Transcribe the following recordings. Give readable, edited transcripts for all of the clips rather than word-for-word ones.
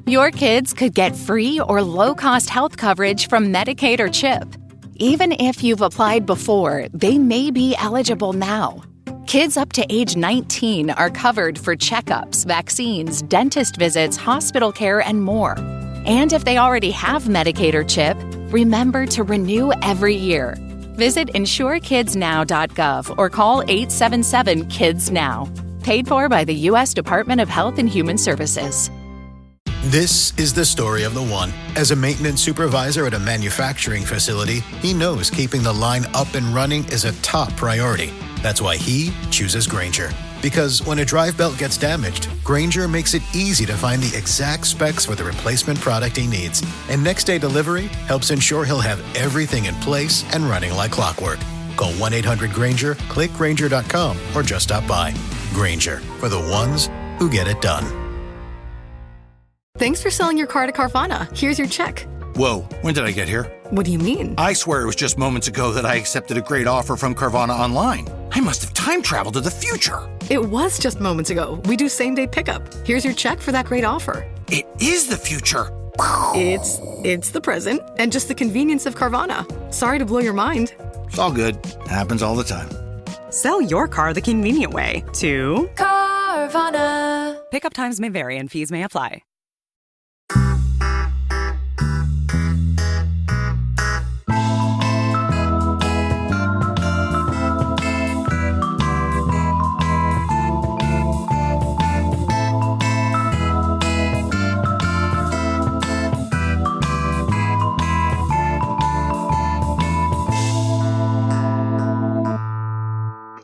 Your kids could get free or low-cost health coverage from Medicaid or CHIP. Even if you've applied before, they may be eligible now. Kids up to age 19 are covered for checkups, vaccines, dentist visits, hospital care, and more. And if they already have Medicaid or CHIP, remember to renew every year. Visit insurekidsnow.gov or call 877-KIDS-NOW. Paid for by the U.S. Department of Health and Human Services. This is the story of the one. As a maintenance supervisor at a manufacturing facility, he knows keeping the line up and running is a top priority. That's why he chooses Grainger. Because when a drive belt gets damaged, Grainger makes it easy to find the exact specs for the replacement product he needs. And next day delivery helps ensure he'll have everything in place and running like clockwork. Call 1-800-GRAINGER, click Grainger.com, or just stop by. Grainger, for the ones who get it done. Thanks for selling your car to Carvana. Here's your check. Whoa, when did I get here? What do you mean? I swear it was just moments ago that I accepted a great offer from Carvana online. I must have time traveled to the future. It was just moments ago. We do same-day pickup. Here's your check for that great offer. It is the future. It's the present and just the convenience of Carvana. Sorry to blow your mind. It's all good. Happens all the time. Sell your car the convenient way to Carvana. Pickup times may vary and fees may apply.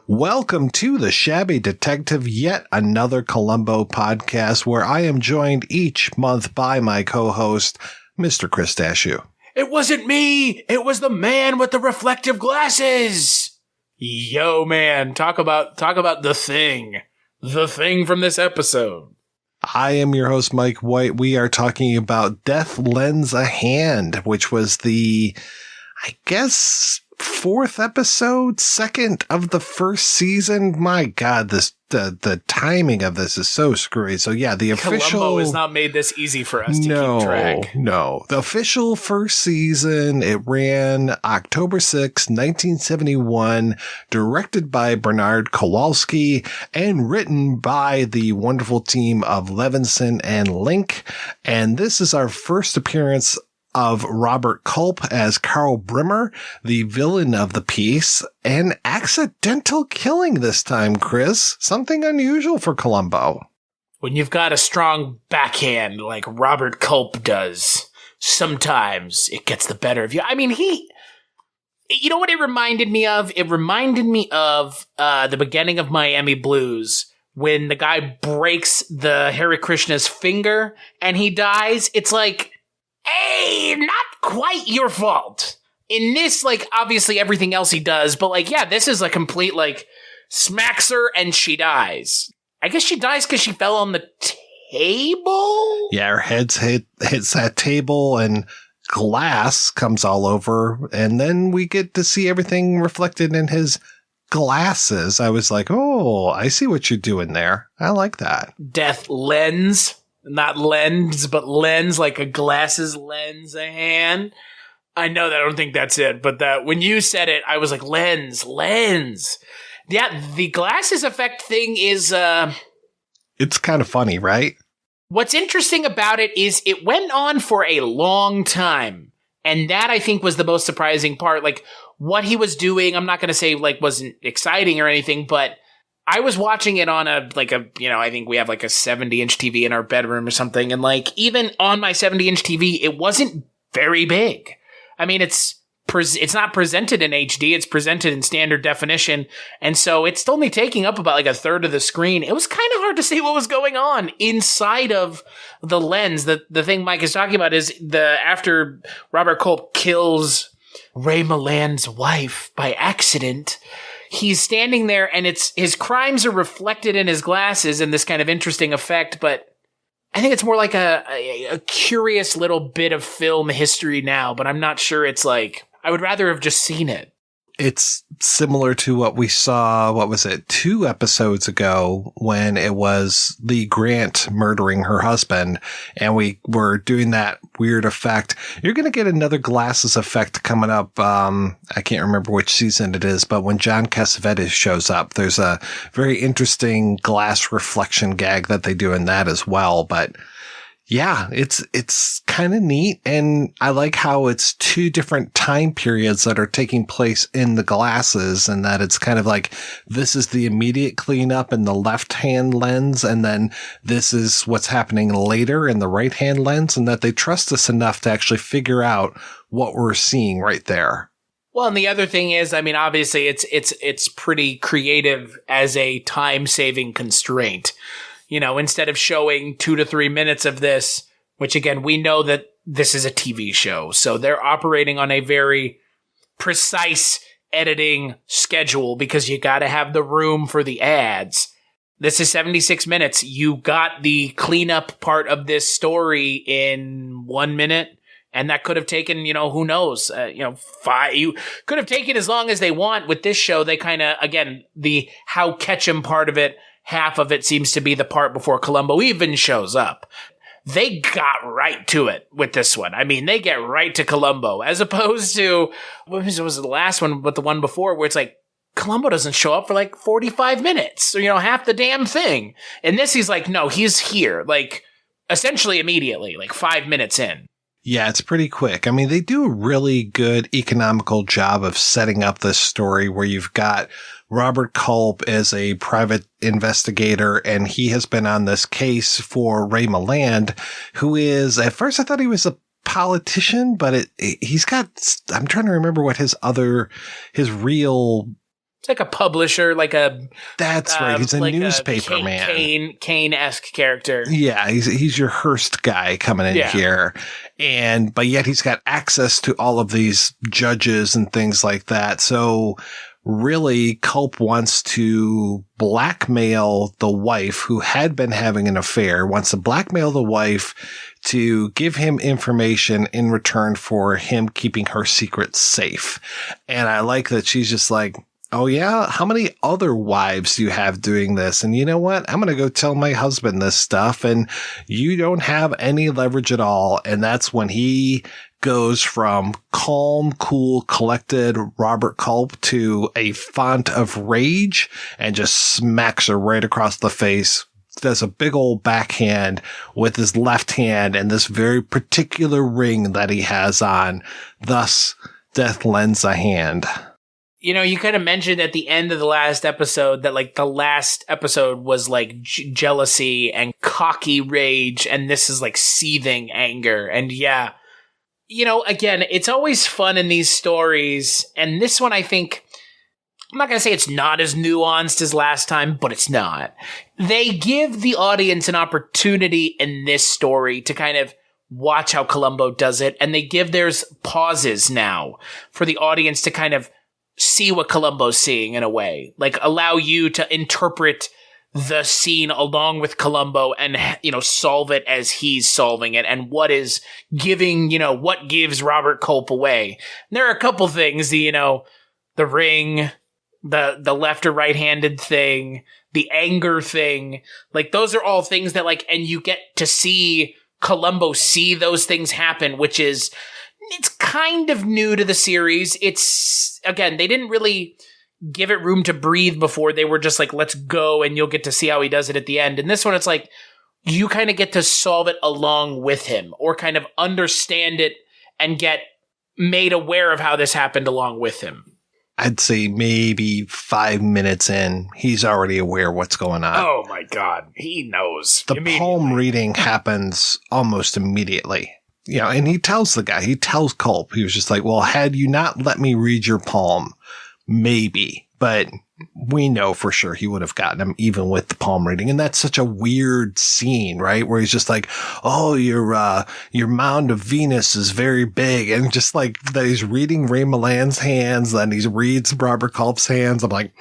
Welcome to the Shabby Detective, yet another Columbo podcast where I am joined each month by my co-host, Mr. Chris Dashew. It wasn't me! It was the man with the reflective glasses! Yo, man, talk about the thing. The thing from this episode. I am your host, Mike White. We are talking about Death Lends a Hand, which was the, I guess, fourth episode, second of the first season. My God, the timing of this is so screwy. So yeah, the official Columbo has not made this easy for us to keep track. No, the official first season, it ran October 6, 1971, directed by Bernard Kowalski and written by the wonderful team of Levinson and Link. And this is our first appearance of Robert Culp as Carl Brimmer, the villain of the piece, and accidental killing this time, Chris. Something unusual for Columbo. When you've got a strong backhand like Robert Culp does, sometimes it gets the better of you. I mean, you know what it reminded me of? It reminded me of the beginning of Miami Blues, when the guy breaks the Hare Krishna's finger and he dies. It's like, hey, not quite your fault. In this, like, obviously everything else he does, but, like, yeah, this is a complete, like, smacks her and she dies. I guess she dies because she fell on the table? Yeah, her head hits that table and glass comes all over, and then we get to see everything reflected in his glasses. I was like, oh, I see what you're doing there. I like that. Death lends. Not lens, but lens, like a glasses lens a hand. I know that I don't think that's it, but that when you said it, I was like, lens. Yeah, the glasses effect thing is, it's kind of funny, right? What's interesting about it is it went on for a long time. And that, I think, was the most surprising part. Like, what he was doing, I'm not going to say, like, wasn't exciting or anything, but I was watching it on I think we have like a 70-inch TV in our bedroom or something. And like, even on my 70-inch TV, it wasn't very big. I mean, it's not presented in HD. It's presented in standard definition. And so it's only taking up about like a third of the screen. It was kind of hard to see what was going on inside of the lens. The thing Mike is talking about is after Robert Culp kills Ray Milland's wife by accident, he's standing there and his crimes are reflected in his glasses in this kind of interesting effect, but I think it's more like a curious little bit of film history now, but I'm not sure it's like, I would rather have just seen it. It's similar to what we saw, 2 episodes ago when it was Lee Grant murdering her husband, and we were doing that weird effect. You're going to get another glasses effect coming up. I can't remember which season it is, but when John Cassavetes shows up, there's a very interesting glass reflection gag that they do in that as well. But yeah, it's kind of neat. And I like how it's 2 different time periods that are taking place in the glasses, and that it's kind of like, this is the immediate cleanup in the left hand lens. And then this is what's happening later in the right hand lens, and that they trust us enough to actually figure out what we're seeing right there. Well, and the other thing is, I mean, obviously it's pretty creative as a time-saving constraint. You know, instead of showing 2 to 3 minutes of this, which again, we know that this is a TV show, so they're operating on a very precise editing schedule because you got to have the room for the ads. This is 76 minutes. You got the cleanup part of this story in 1 minute. And that could have taken, who knows, 5. You could have taken as long as they want. With this show, they kind of, again, the how catch 'em part of it, half of it seems to be the part before Columbo even shows up. They got right to it with this one. I mean, they get right to Columbo, as opposed to, what was the last one, but the one before, where it's like, Columbo doesn't show up for like 45 minutes, or, half the damn thing. And this, he's like, no, he's here, like, essentially immediately, like 5 minutes in. Yeah, it's pretty quick. I mean, they do a really good economical job of setting up this story where you've got Robert Culp as a private investigator, and he has been on this case for Ray Milland, who is, at first I thought he was a politician, but he's got, I'm trying to remember what his real... It's like a publisher, like a... That's right. He's a like newspaper man. Kane-esque character. Yeah, he's your Hearst guy coming in here. But yet he's got access to all of these judges and things like that. So really, Culp wants to blackmail the wife who had been having an affair, wants to blackmail the wife to give him information in return for him keeping her secret safe. And I like that she's just like, oh yeah, how many other wives do you have doing this? And you know what? I'm going to go tell my husband this stuff, and you don't have any leverage at all. And that's when he goes from calm, cool, collected Robert Culp to a font of rage and just smacks her right across the face. Does a big old backhand with his left hand and this very particular ring that he has on. Thus, death lends a hand. You kind of mentioned at the end of the last episode that, like, the last episode was, like, jealousy and cocky rage, and this is, like, seething anger. And, yeah, again, it's always fun in these stories, and this one, I think, I'm not going to say it's not as nuanced as last time, but it's not. They give the audience an opportunity in this story to kind of watch how Columbo does it, and they give theirs pauses now for the audience to kind of see what Columbo's seeing in a way, like allow you to interpret the scene along with Columbo and, solve it as he's solving it, and what is giving, what gives Robert Culp away. And there are a couple things, the ring, the left or right-handed thing, the anger thing, like those are all things that, like, and you get to see Columbo see those things happen, which is, it's kind of new to the series. It's, again, they didn't really give it room to breathe before. They were just like, let's go, and you'll get to see how he does it at the end. And this one, it's like, you kind of get to solve it along with him, or kind of understand it and get made aware of how this happened along with him. I'd say maybe 5 minutes in, he's already aware what's going on. Oh my God. He knows. The palm reading happens almost immediately. And he tells Culp, he was just like, well, had you not let me read your palm, maybe. But we know for sure he would have gotten him even with the palm reading. And that's such a weird scene, right? Where he's just like, oh, your mound of Venus is very big. And just like that he's reading Ray Milland's hands, then he reads Robert Culp's hands. I'm like,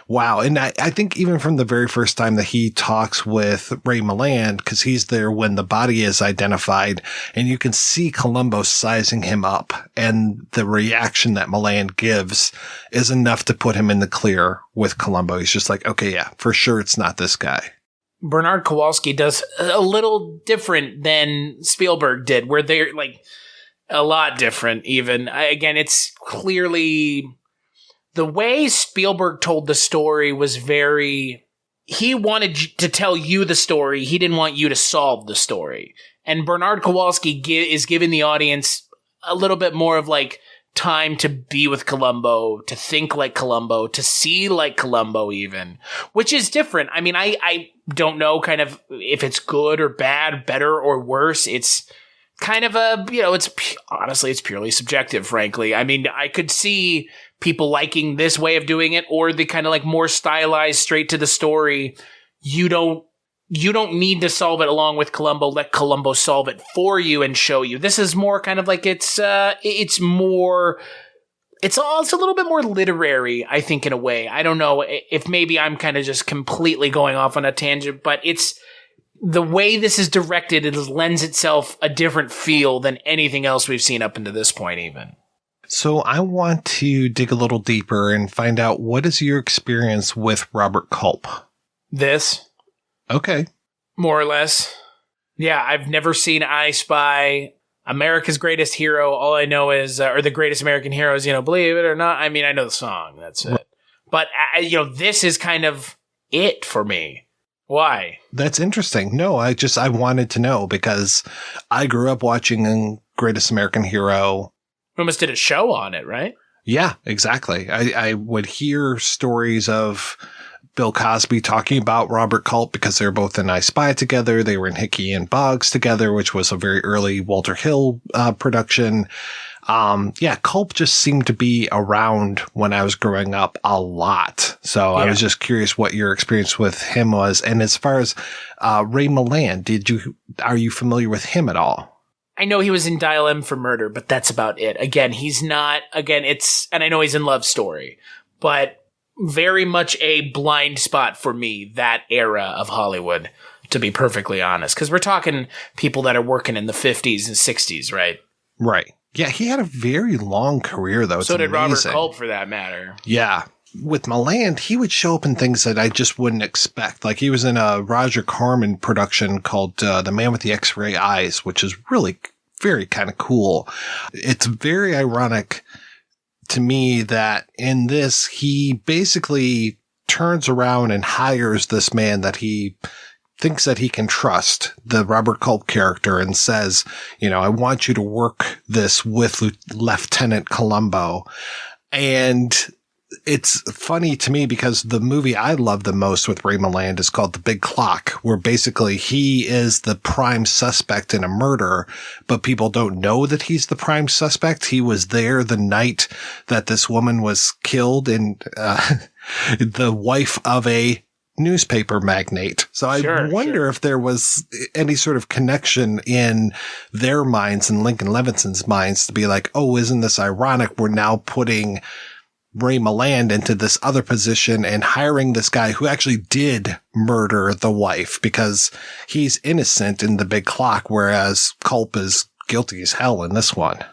wow. And I think even from the very first time that he talks with Ray Milland, because he's there when the body is identified, and you can see Columbo sizing him up, and the reaction that Milland gives is enough to put him in the clear with Columbo. He's just like, okay, yeah, for sure it's not this guy. Bernard Kowalski does a little different than Spielberg did, where they're like a lot different even. Again, it's clearly the way Spielberg told the story was he wanted to tell you the story. He didn't want you to solve the story. And Bernard Kowalski is giving the audience a little bit more of like time to be with Columbo, to think like Columbo, to see like Columbo even, which is different. I mean, I don't know kind of if it's good or bad, better or worse. It's kind of honestly, it's purely subjective, frankly. I mean, I could see people liking this way of doing it or the kind of like more stylized, straight to the story. You don't need to solve it along with Columbo. Let Columbo solve it for you and show you. This is more kind of like it's a little bit more literary, I think, in a way. I don't know if maybe I'm kind of just completely going off on a tangent, but it's the way this is directed. It lends itself a different feel than anything else we've seen up until this point, even. So I want to dig a little deeper and find out, what is your experience with Robert Culp? This. Okay. More or less. Yeah, I've never seen I Spy, America's Greatest Hero. All I know is, or the Greatest American Heroes, believe it or not. I mean, I know the song. That's it. But, this is kind of it for me. Why? That's interesting. No, I wanted to know because I grew up watching Greatest American Hero. We almost did a show on it, right? Yeah, exactly. I would hear stories of Bill Cosby talking about Robert Culp because they're both in I Spy together. They were in Hickey and Boggs together, which was a very early Walter Hill production. Culp just seemed to be around when I was growing up a lot. So yeah. I was just curious what your experience with him was. And as far as Ray Milland, are you familiar with him at all? I know he was in Dial M for Murder, but that's about it. Again, and I know he's in Love Story, but very much a blind spot for me, that era of Hollywood, to be perfectly honest. Because we're talking people that are working in the 50s and 60s, right? Right. Yeah, he had a very long career, though. So did Robert Culp, for that matter. Yeah. With Milland, he would show up in things that I just wouldn't expect. Like he was in a Roger Corman production called The Man with the X-Ray Eyes, which is really very kind of cool. It's very ironic to me that in this, he basically turns around and hires this man that he thinks that he can trust, the Robert Culp character, and says, I want you to work this with Lieutenant Columbo. And it's funny to me because the movie I love the most with Ray Milland is called The Big Clock, where basically he is the prime suspect in a murder, but people don't know that he's the prime suspect. He was there the night that this woman was killed, and the wife of a newspaper magnate. So I wonder if there was any sort of connection in their minds and Lincoln Levinson's minds to be like, oh, isn't this ironic? We're now putting Ray Milland into this other position and hiring this guy who actually did murder the wife because he's innocent in The Big Clock, whereas Culp is guilty as hell in this one.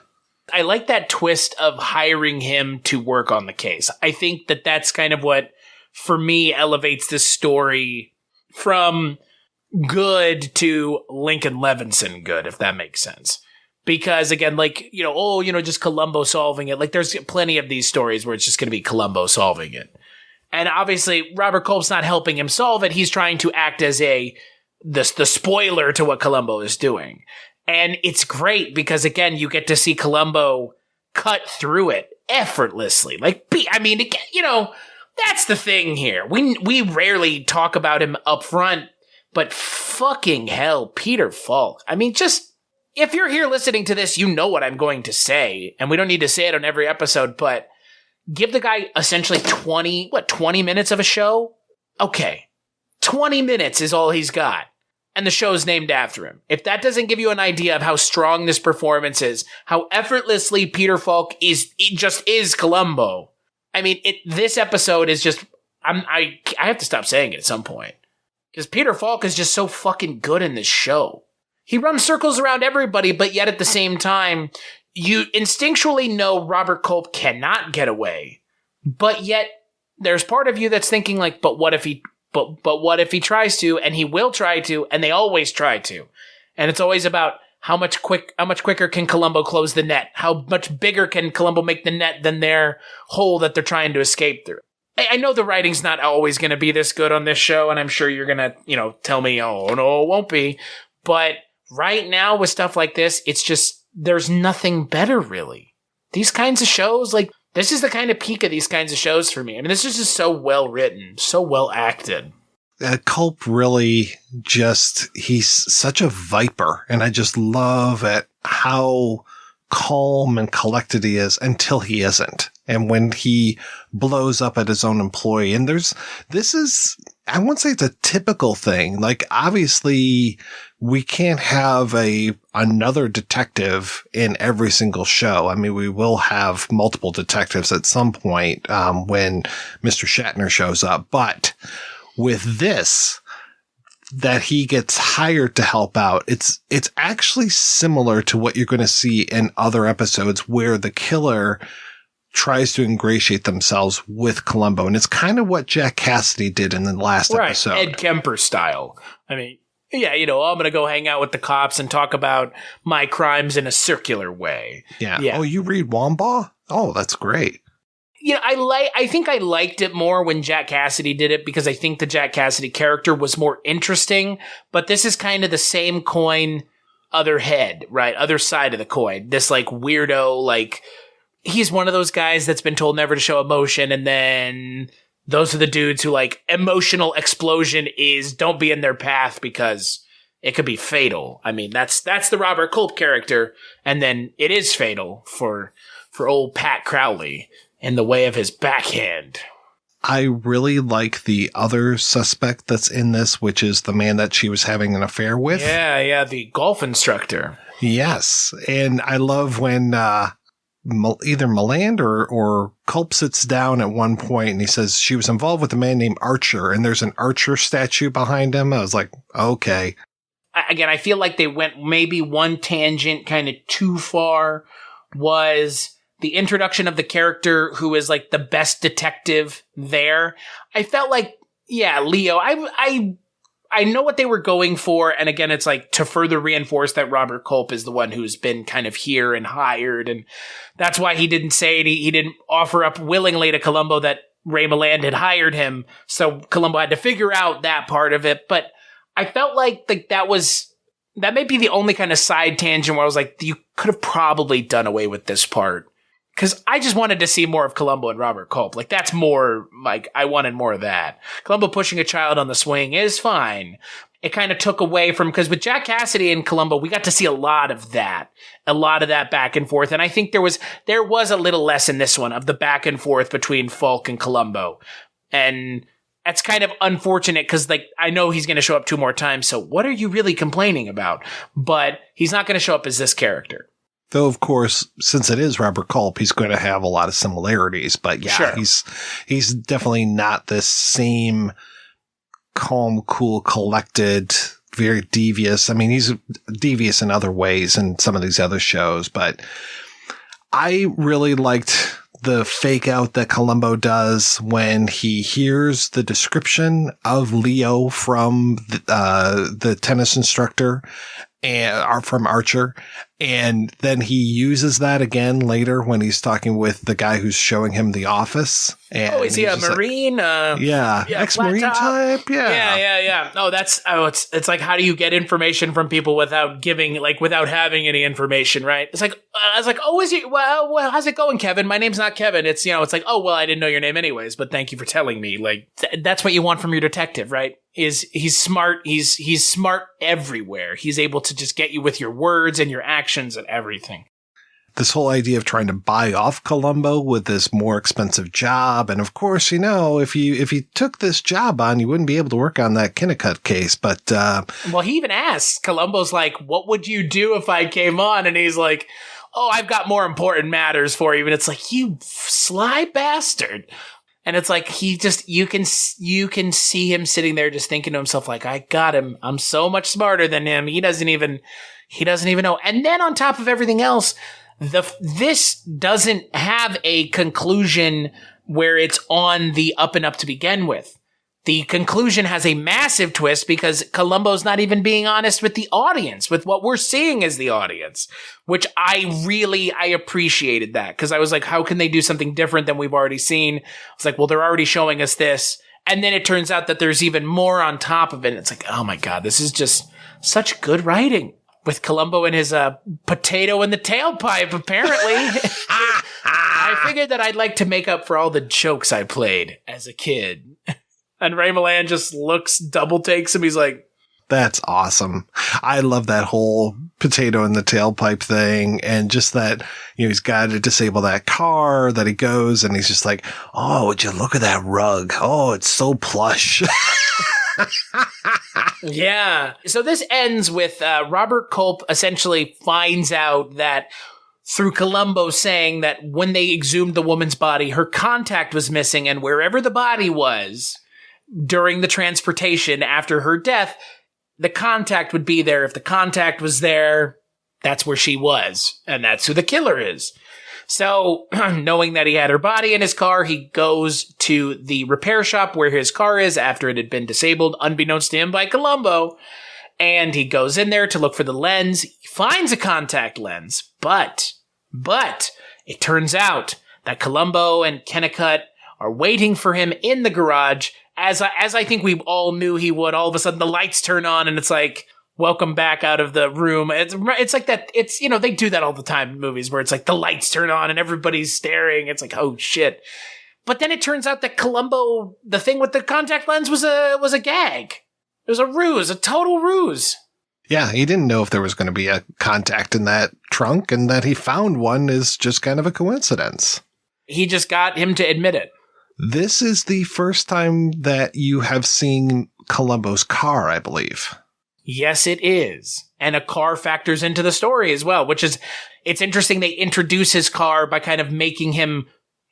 I like that twist of hiring him to work on the case. I think that that's kind of what, for me, elevates this story from good to Lincoln Levinson good, if that makes sense. Because again, just Columbo solving it. Like there's plenty of these stories where it's just going to be Columbo solving it. And obviously Robert Culp's not helping him solve it. He's trying to act as the spoiler to what Columbo is doing. And it's great because again, you get to see Columbo cut through it effortlessly. That's the thing here. We rarely talk about him up front, but fucking hell, Peter Falk. I mean, just, if you're here listening to this, you know what I'm going to say, and we don't need to say it on every episode, but give the guy essentially 20 minutes of a show? Okay. 20 minutes is all he's got. And the show's named after him. If that doesn't give you an idea of how strong this performance is, how effortlessly Peter Falk is Columbo. I mean, this episode is just, I have to stop saying it at some point. Because Peter Falk is just so fucking good in this show. He runs circles around everybody, but yet at the same time, you instinctually know Robert Culp cannot get away. But yet, there's part of you that's thinking like, but what if he tries to, and he will try to, and they always try to. And it's always about how much quicker can Columbo close the net? How much bigger can Columbo make the net than their hole that they're trying to escape through? I know the writing's not always going to be this good on this show, and I'm sure you're going to, tell me, oh, no, it won't be. But right now with stuff like this, it's just, there's nothing better, really. These kinds of shows, like, this is the kind of peak of these kinds of shows for me. I mean, this is just so well written, so well acted. Culp really he's such a viper, and I just love at how calm and collected he is until he isn't. And when he blows up at his own employee, and I won't say it's a typical thing. Like, obviously, we can't have another detective in every single show. I mean, we will have multiple detectives at some point when Mr. Shatner shows up. But with this, that he gets hired to help out, it's actually similar to what you're going to see in other episodes where the killer tries to ingratiate themselves with Columbo. And it's kind of what Jack Cassidy did in the last episode. Ed Kemper style. I mean, yeah, I'm going to go hang out with the cops and talk about my crimes in a circular way. Yeah. Oh, you read Wambaugh? Oh, that's great. I think I liked it more when Jack Cassidy did it because I think the Jack Cassidy character was more interesting, but this is kind of the same coin, other head, right? Other side of the coin. This like weirdo, like he's one of those guys that's been told never to show emotion, and then those are the dudes who like emotional explosion is don't be in their path because it could be fatal. I mean, that's the Robert Culp character, and then it is fatal for old Pat Crowley in the way of his backhand. I really like the other suspect that's in this, which is the man that she was having an affair with. Yeah, the golf instructor. Yes, and I love when either Milland or Culp sits down at one point and he says she was involved with a man named Archer, and there's an Archer statue behind him. I was like, okay. Again, I feel like they went maybe one tangent kind of too far, was the introduction of the character who is like the best detective there. I felt like, yeah, Leo, I know what they were going for. And again, it's like to further reinforce that Robert Culp is the one who's been kind of here and hired. And that's why he didn't say it. He didn't offer up willingly to Columbo that Ray Milland had hired him. So Columbo had to figure out that part of it. But I felt like that may be the only kind of side tangent where I was like, you could have probably done away with this part. Because I just wanted to see more of Columbo and Robert Culp. Like, that's more, like, I wanted more of that. Columbo pushing a child on the swing is fine. It kind of took away from, because with Jack Cassidy and Columbo, we got to see a lot of that back and forth. And I think there was a little less in this one of the back and forth between Falk and Columbo. And that's kind of unfortunate because, like, I know he's going to show up 2 more times. So what are you really complaining about? But he's not going to show up as this character. Though, of course, since it is Robert Culp, he's going to have a lot of similarities. But yeah, sure. he's definitely not the same calm, cool, collected, very devious. I mean, he's devious in other ways in some of these other shows. But I really liked the fake out that Columbo does when he hears the description of Leo from the tennis instructor and from Archer. And then he uses that again later when he's talking with the guy who's showing him the office. And is he a Marine? Ex-Marine type. Yeah. Oh, it's like, how do you get information from people without having any information, right? It's like, I was like, oh, is he? Well, how's it going, Kevin? My name's not Kevin. It's, it's like, oh, well, I didn't know your name anyways, but thank you for telling me. Like, that's what you want from your detective, right? He's smart. He's smart everywhere. He's able to just get you with your words and your actions and everything. this whole idea of trying to buy off Columbo with this more expensive job. And of course, if you took this job on, you wouldn't be able to work on that Kennicutt case. But, well, he even asks, Columbo's like, what would you do if I came on? And he's like, oh, I've got more important matters for you. And it's like, you sly bastard. And it's like, you can see him sitting there just thinking to himself, like, I got him. I'm so much smarter than him. He doesn't even know. And then on top of everything else, this doesn't have a conclusion where it's on the up and up to begin with. The conclusion has a massive twist because Columbo's not even being honest with the audience, with what we're seeing as the audience, which I appreciated that because I was like, how can they do something different than we've already seen? It's like, well, they're already showing us this. And then it turns out that there's even more on top of it. And it's like, oh my God, this is just such good writing with Columbo and his potato in the tailpipe, apparently. I figured that I'd like to make up for all the jokes I played as a kid. And Ray Milland just double takes him. He's like, that's awesome. I love that whole potato in the tailpipe thing. And just that, he's got to disable that car that he goes and he's just like, oh, would you look at that rug? Oh, it's so plush. Yeah. So this ends with Robert Culp essentially finds out that through Columbo saying that when they exhumed the woman's body, her contact was missing, and wherever the body was during the transportation after her death, the contact would be there. If the contact was there, that's where she was, and that's who the killer is. So, knowing that he had her body in his car, he goes to the repair shop where his car is after it had been disabled, unbeknownst to him by Columbo. And he goes in there to look for the lens. He finds a contact lens, but it turns out that Columbo and Kennicutt are waiting for him in the garage. As I think we all knew he would. All of a sudden, the lights turn on, and it's like, welcome back out of the room. It's like that. It's, they do that all the time in movies where it's like the lights turn on and everybody's staring. It's like, oh shit. But then it turns out that Columbo, the thing with the contact lens was a gag. It was a ruse, a total ruse. Yeah, he didn't know if there was going to be a contact in that trunk, and that he found one is just kind of a coincidence. He just got him to admit it. This is the first time that you have seen Columbo's car, I believe. Yes, it is. And a car factors into the story as well, which is, it's interesting they introduce his car by kind of making him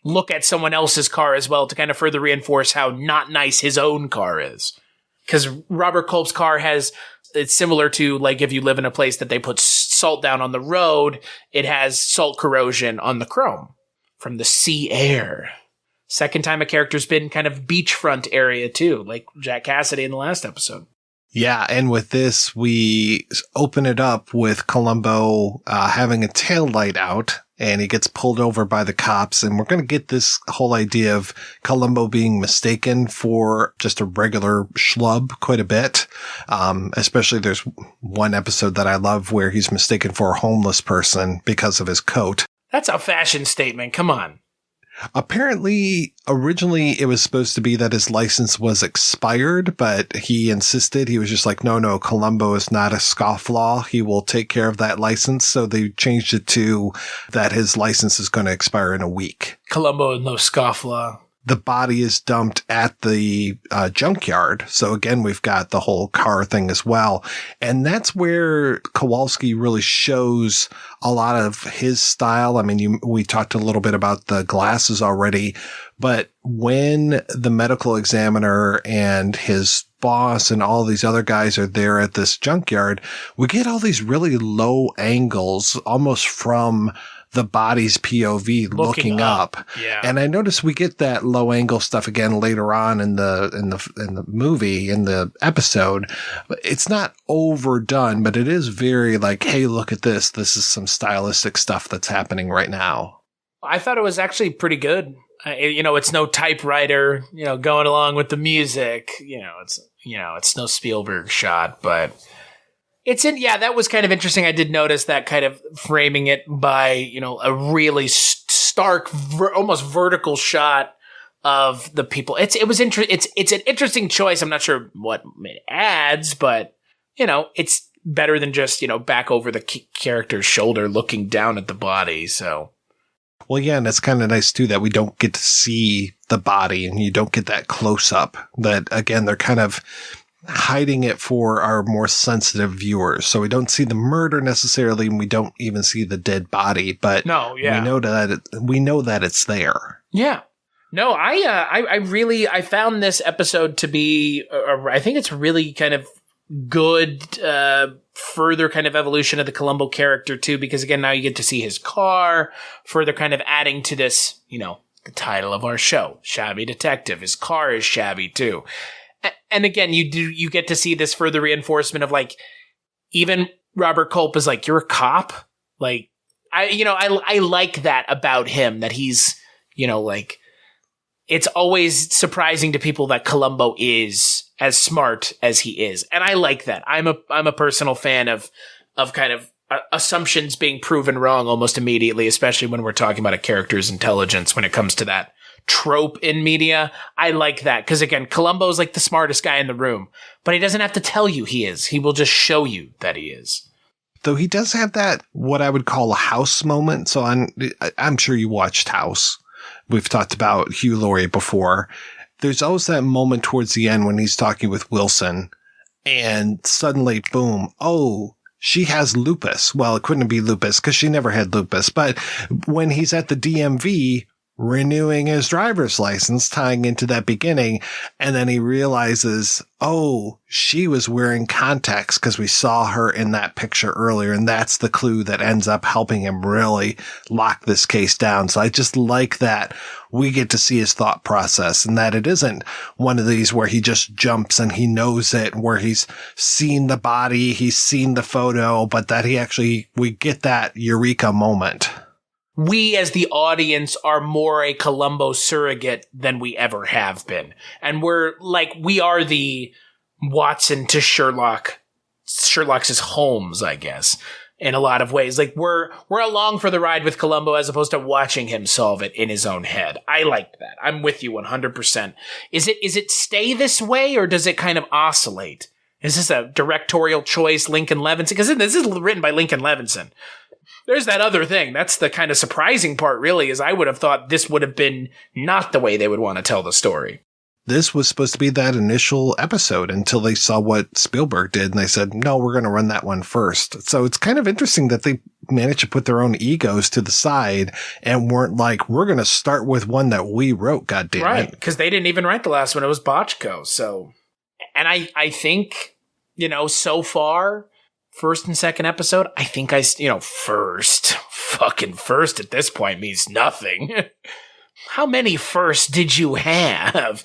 look at someone else's car as well to kind of further reinforce how not nice his own car is. Because Robert Culp's car it's similar to like if you live in a place that they put salt down on the road, it has salt corrosion on the chrome from the sea air. Second time a character's been kind of beachfront area too, like Jack Cassidy in the last episode. Yeah, and with this, we open it up with Columbo having a tail light out, and he gets pulled over by the cops, and we're going to get this whole idea of Columbo being mistaken for just a regular schlub quite a bit. Especially there's one episode that I love where he's mistaken for a homeless person because of his coat. That's a fashion statement. Come on. Apparently, originally it was supposed to be that his license was expired, but he insisted. He was just like, no, Columbo is not a scofflaw. He will take care of that license. So they changed it to that his license is going to expire in a week. Columbo is no scofflaw. The body is dumped at the junkyard. So again, we've got the whole car thing as well. And that's where Kowalski really shows a lot of his style. I mean, we talked a little bit about the glasses already, but when the medical examiner and his boss and all these other guys are there at this junkyard, we get all these really low angles almost from the body's POV looking up. Yeah. And I noticed we get that low angle stuff again later on in the movie, in the episode. It's not overdone, but it is very like, hey, look at this. This is some stylistic stuff that's happening right now. I thought it was actually pretty good. It's no typewriter, going along with the music, it's no Spielberg shot, but that was kind of interesting. I did notice that kind of framing it by, a really stark, almost vertical shot of the people. It's an interesting choice. I'm not sure what it adds, but, it's better than just, back over the character's shoulder looking down at the body. So. Well, yeah, and it's kind of nice, too, that we don't get to see the body and you don't get that close-up. That, again, they're kind of hiding it for our more sensitive viewers. So we don't see the murder necessarily, and we don't even see the dead body. But we know that it's there. Yeah. No, I found this episode to be, I think it's really kind of good, further kind of evolution of the Columbo character too, because again, now you get to see his car, further kind of adding to this, the title of our show, Shabby Detective. His car is shabby too. And again, you get to see this further reinforcement of like, even Robert Culp is like, you're a cop? Like, I like that about him, that he's, like, it's always surprising to people that Columbo is as smart as he is. And I like that. I'm a personal fan of kind of assumptions being proven wrong almost immediately, especially when we're talking about a character's intelligence when it comes to that trope in media. I like that. Because again, Columbo's like the smartest guy in the room, but he doesn't have to tell you he is. He will just show you that he is. Though he does have that, what I would call a House moment. So I'm sure you watched House. We've talked about Hugh Laurie before. There's always that moment towards the end when he's talking with Wilson and suddenly, boom, oh, she has lupus. Well, it couldn't be lupus because she never had lupus. But when he's at the DMV renewing his driver's license, tying into that beginning, and then he realizes, oh, she was wearing contacts because we saw her in that picture earlier, and that's the clue that ends up helping him really lock this case down. So I just like that we get to see his thought process, and that it isn't one of these where he just jumps and he knows it, where he's seen the body, he's seen the photo, but that we get that eureka moment. We as the audience are more a Columbo surrogate than we ever have been. And we are the Watson to Sherlock's Holmes, I guess, in a lot of ways. Like we're along for the ride with Columbo as opposed to watching him solve it in his own head. I like that. I'm with you 100%. Is it stay this way, or does it kind of oscillate? Is this a directorial choice, Lincoln Levinson? Because this is written by Lincoln Levinson. There's that other thing. That's the kind of surprising part, really, is I would have thought this would have been not the way they would want to tell the story. This was supposed to be that initial episode until they saw what Spielberg did, and they said, no, we're going to run that one first. So it's kind of interesting that they managed to put their own egos to the side and weren't like, we're going to start with one that we wrote, goddammit. Right, because they didn't even write the last one. It was Bochco. So, and I think, so far, first and second episode, I think first at this point means nothing. How many firsts did you have?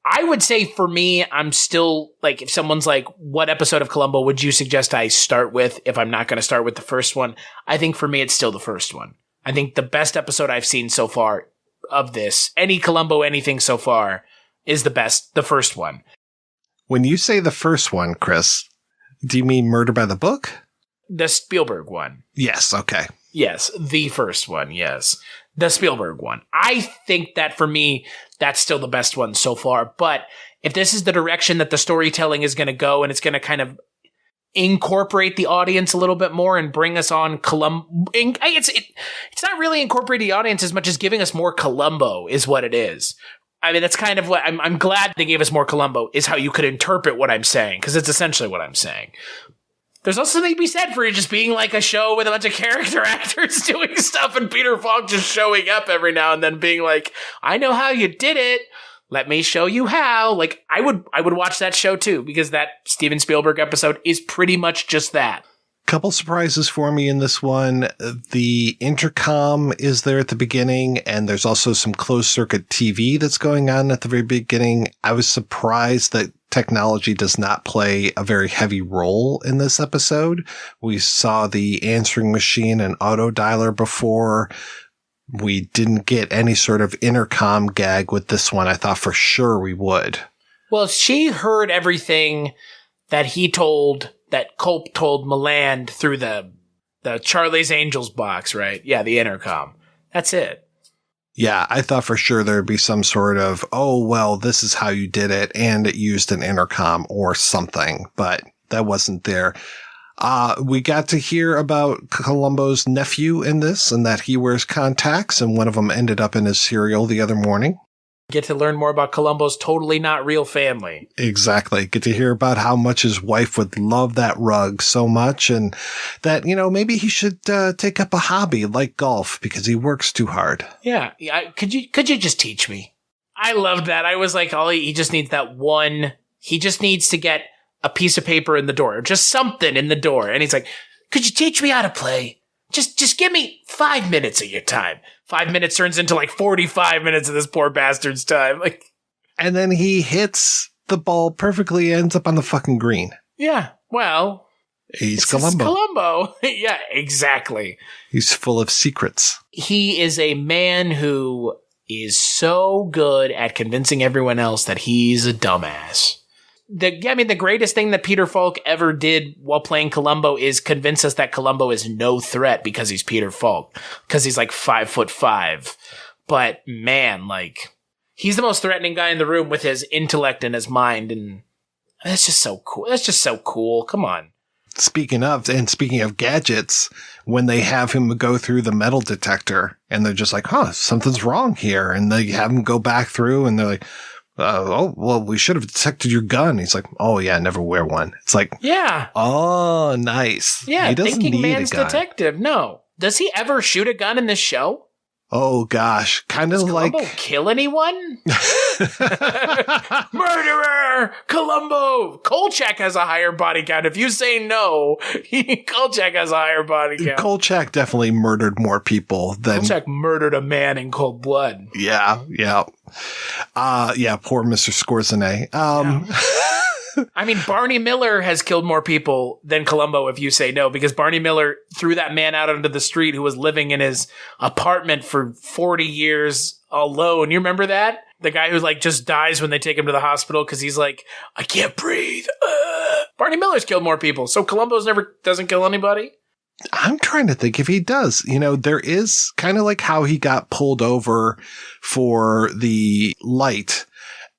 I would say for me, I'm still like, if someone's like, what episode of Columbo would you suggest I start with if I'm not going to start with the first one? I think for me, it's still the first one. I think the best episode I've seen so far of this, any Columbo anything so far, is the first one. When you say the first one, Chris, do you mean Murder by the Book? The Spielberg one. Yes, okay. Yes, the first one, yes. The Spielberg one. I think that for me, that's still the best one so far. But if this is the direction that the storytelling is going to go, and it's going to kind of incorporate the audience a little bit more and bring us on Columbo. It's not really incorporating the audience as much as giving us more Columbo is what it is. I mean, that's kind of what I'm glad they gave us more Columbo is how you could interpret what I'm saying, because it's essentially what I'm saying. There's also something to be said for it just being like a show with a bunch of character actors doing stuff and Peter Falk just showing up every now and then being like, I know how you did it. Let me show you how. Like, I would watch that show too, because that Steven Spielberg episode is pretty much just that. Couple surprises for me in this one. The intercom is there at the beginning, and there's also some closed circuit TV that's going on at the very beginning. I was surprised that technology does not play a very heavy role in this episode. We saw the answering machine and auto dialer before. We didn't get any sort of intercom gag with this one. I thought for sure we would. Well, she heard everything that that Culp told Milland through the Charlie's Angels box, right? Yeah, the intercom. That's it. Yeah, I thought for sure there'd be some sort of, oh, well, this is how you did it, and it used an intercom or something, but that wasn't there. We got to hear about Columbo's nephew in this and that he wears contacts, and one of them ended up in his cereal the other morning. Get to learn more about Columbo's totally not real family. Exactly. Get to hear about how much his wife would love that rug so much, and that, maybe he should take up a hobby like golf because he works too hard. Yeah. Could you just teach me? I loved that. I was like, he just needs that one. He just needs to get a piece of paper in the door, or just something in the door. And he's like, could you teach me how to play? Just give me 5 minutes of your time. 5 minutes turns into like 45 minutes of this poor bastard's time. And then he hits the ball perfectly, ends up on the fucking green. Yeah. Well, he's Columbo. Columbo. Yeah, exactly. He's full of secrets. He is a man who is so good at convincing everyone else that he's a dumbass. The greatest thing that Peter Falk ever did while playing Columbo is convince us that Columbo is no threat because he's Peter Falk, because he's like 5'5". But man, he's the most threatening guy in the room with his intellect and his mind, and that's just so cool. Come on. Speaking of gadgets, when they have him go through the metal detector and they're just like, something's wrong here. And they have him go back through and they're like, we should have detected your gun. He's like, oh yeah, never wear one. It's like, yeah. Oh, nice. Yeah. He doesn't thinking need man's a gun. detective. No. Does he ever shoot a gun in this show? Oh gosh, kind of like Columbo kill anyone? Murderer! Columbo! Kolchak has a higher body count. If you say no, Kolchak has a higher body count. Kolchak definitely murdered more people than Kolchak murdered a man in cold blood. Yeah. Poor Mr. Scorzone. I mean, Barney Miller has killed more people than Columbo if you say no, because Barney Miller threw that man out onto the street who was living in his apartment for 40 years alone. You remember that? The guy who just dies when they take him to the hospital because he's like, I can't breathe. Barney Miller's killed more people. So Columbo's doesn't kill anybody? I'm trying to think if he does. There is kind of like how he got pulled over for the light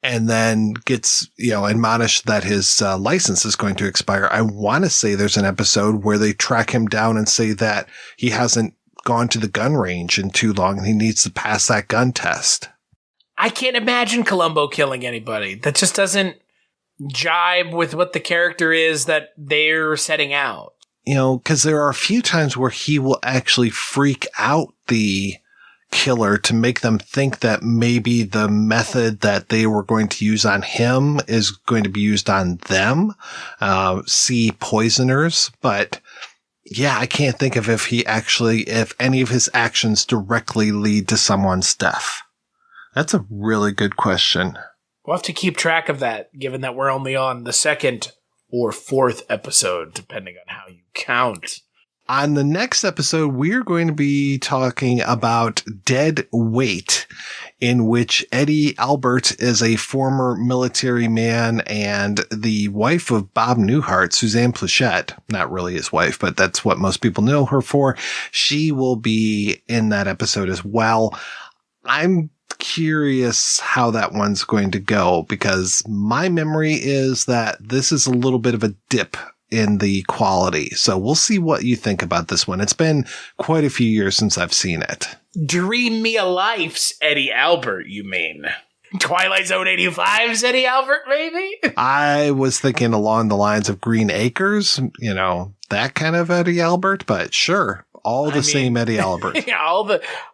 and then gets, admonished that his license is going to expire. I want to say there's an episode where they track him down and say that he hasn't gone to the gun range in too long and he needs to pass that gun test. I can't imagine Columbo killing anybody. That just doesn't jibe with what the character is that they're setting out. Because there are a few times where he will actually freak out the killer to make them think that maybe the method that they were going to use on him is going to be used on them. See poisoners. But yeah, I can't think of if any of his actions directly lead to someone's death. That's a really good question. We'll have to keep track of that, given that we're only on the second or fourth episode, depending on how you count. On the next episode, we're going to be talking about Dead Weight, in which Eddie Albert is a former military man and the wife of Bob Newhart, Suzanne Plachette, not really his wife, but that's what most people know her for. She will be in that episode as well. I'm curious how that one's going to go because my memory is that this is a little bit of a dip in the quality. So we'll see what you think about this one. It's been quite a few years since I've seen it. Dream Me a Life's Eddie Albert, you mean? Twilight Zone 85's Eddie Albert, maybe? I was thinking along the lines of Green Acres, that kind of Eddie Albert, but sure. Same Eddie Albert.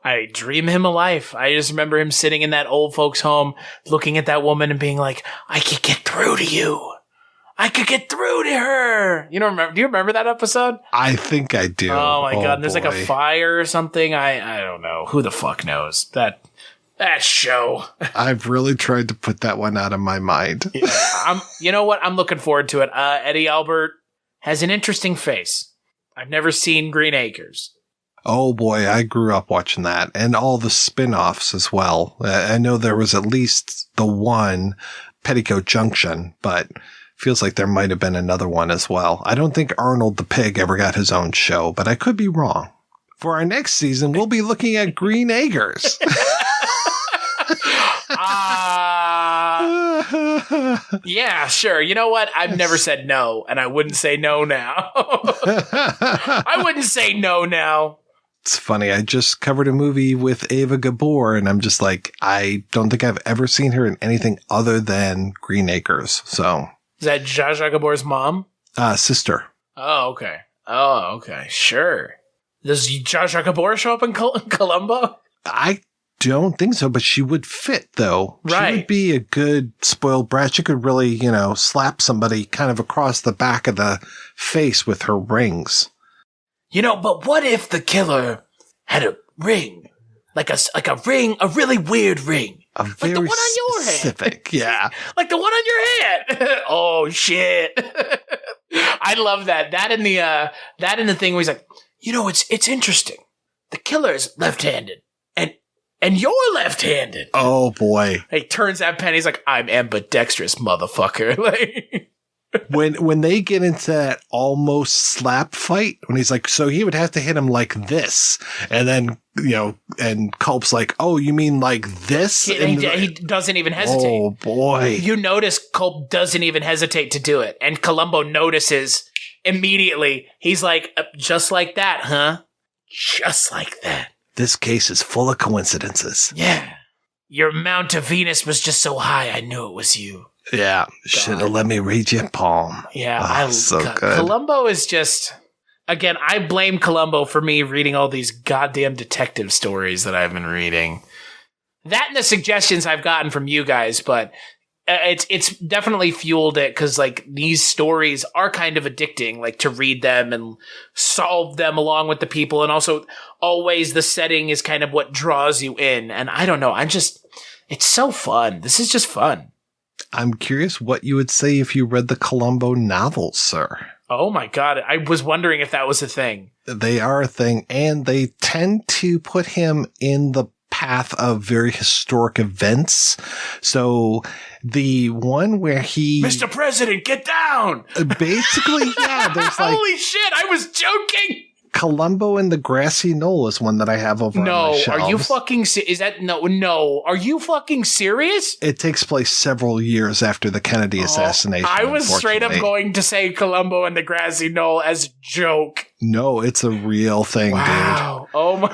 I dream him a life. I just remember him sitting in that old folks home, looking at that woman and being like, I could get through to you. I could get through to her. Do you remember that episode? I think I do. Oh my God. And there's like a fire or something. I don't know. Who the fuck knows? That show. I've really tried to put that one out of my mind. Yeah, you know what? I'm looking forward to it. Eddie Albert has an interesting face. I've never seen Green Acres. Oh boy, I grew up watching that and all the spin-offs as well. I know there was at least the one, Petticoat Junction, but feels like there might have been another one as well. I don't think Arnold the Pig ever got his own show, but I could be wrong. For our next season, we'll be looking at Green Acres. Yeah, sure. You know what? I've never said no, and I wouldn't say no now. I wouldn't say no now. It's funny. I just covered a movie with Ava Gabor, and I'm just like, I don't think I've ever seen her in anything other than Green Acres. So is that Zsa Zsa Gabor's mom? Sister. Oh, okay. Sure. Does Zsa Zsa Gabor show up in Columbo? I don't think so, but she would fit, though. Right. She would be a good spoiled brat. She could really, slap somebody kind of across the back of the face with her rings. But what if the killer had a ring? Like a ring, a really weird ring. Like the one on your specific, hand. Yeah. Like the one on your hand. Oh, shit. I love that. That in the thing where he's like, it's interesting. The killer's left-handed. And you're left-handed. Oh, boy. He turns that pen. He's like, I'm ambidextrous, motherfucker. Like, when they get into that almost slap fight, when he's like, so he would have to hit him like this. And then, and Culp's like, oh, you mean like this? He doesn't even hesitate. Oh, boy. You notice Culp doesn't even hesitate to do it. And Columbo notices immediately. He's like, just like that, huh? Just like that. This case is full of coincidences. Yeah. Your Mount to Venus was just so high, I knew it was you. Yeah. Should have let me read your palm. Yeah. Good. Columbo is just... Again, I blame Columbo for me reading all these goddamn detective stories that I've been reading. That and the suggestions I've gotten from you guys, but... It's definitely fueled it because like these stories are kind of addicting, like to read them and solve them along with the people, and also always the setting is kind of what draws you in. And I don't know, it's so fun. This is just fun. I'm curious what you would say if you read the Columbo novels, sir. Oh my God, I was wondering if that was a thing. They are a thing, and they tend to put him in the path of very historic events. So the one where he... Mr. President, get down! Basically, yeah, there's like... Holy shit, I was joking! Columbo and the Grassy Knoll is one that I have over on my shelves. No, are you fucking... Is that... No. Are you fucking serious? It takes place several years after the Kennedy assassination. I was straight up going to say Columbo and the Grassy Knoll as a joke. No, it's a real thing, wow. Dude. Oh my...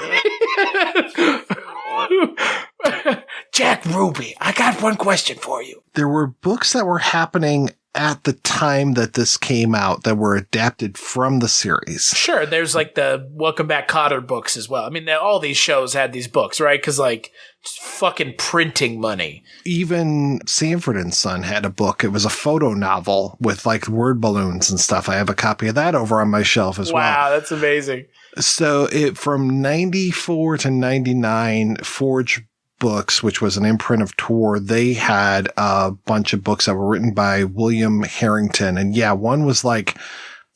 Jack Ruby, I got one question for you. There were books that were happening at the time that this came out that were adapted from the series. Sure, there's like the Welcome Back Kotter books as well. I mean, all these shows had these books, right? Because like, just fucking printing money. Even Sanford and Son had a book. It was a photo novel with like word balloons and stuff. I have a copy of that over on my shelf as well. Wow, that's amazing. So from 94 to 99, Forge Books, which was an imprint of Tor, they had a bunch of books that were written by William Harrington. And yeah, one was like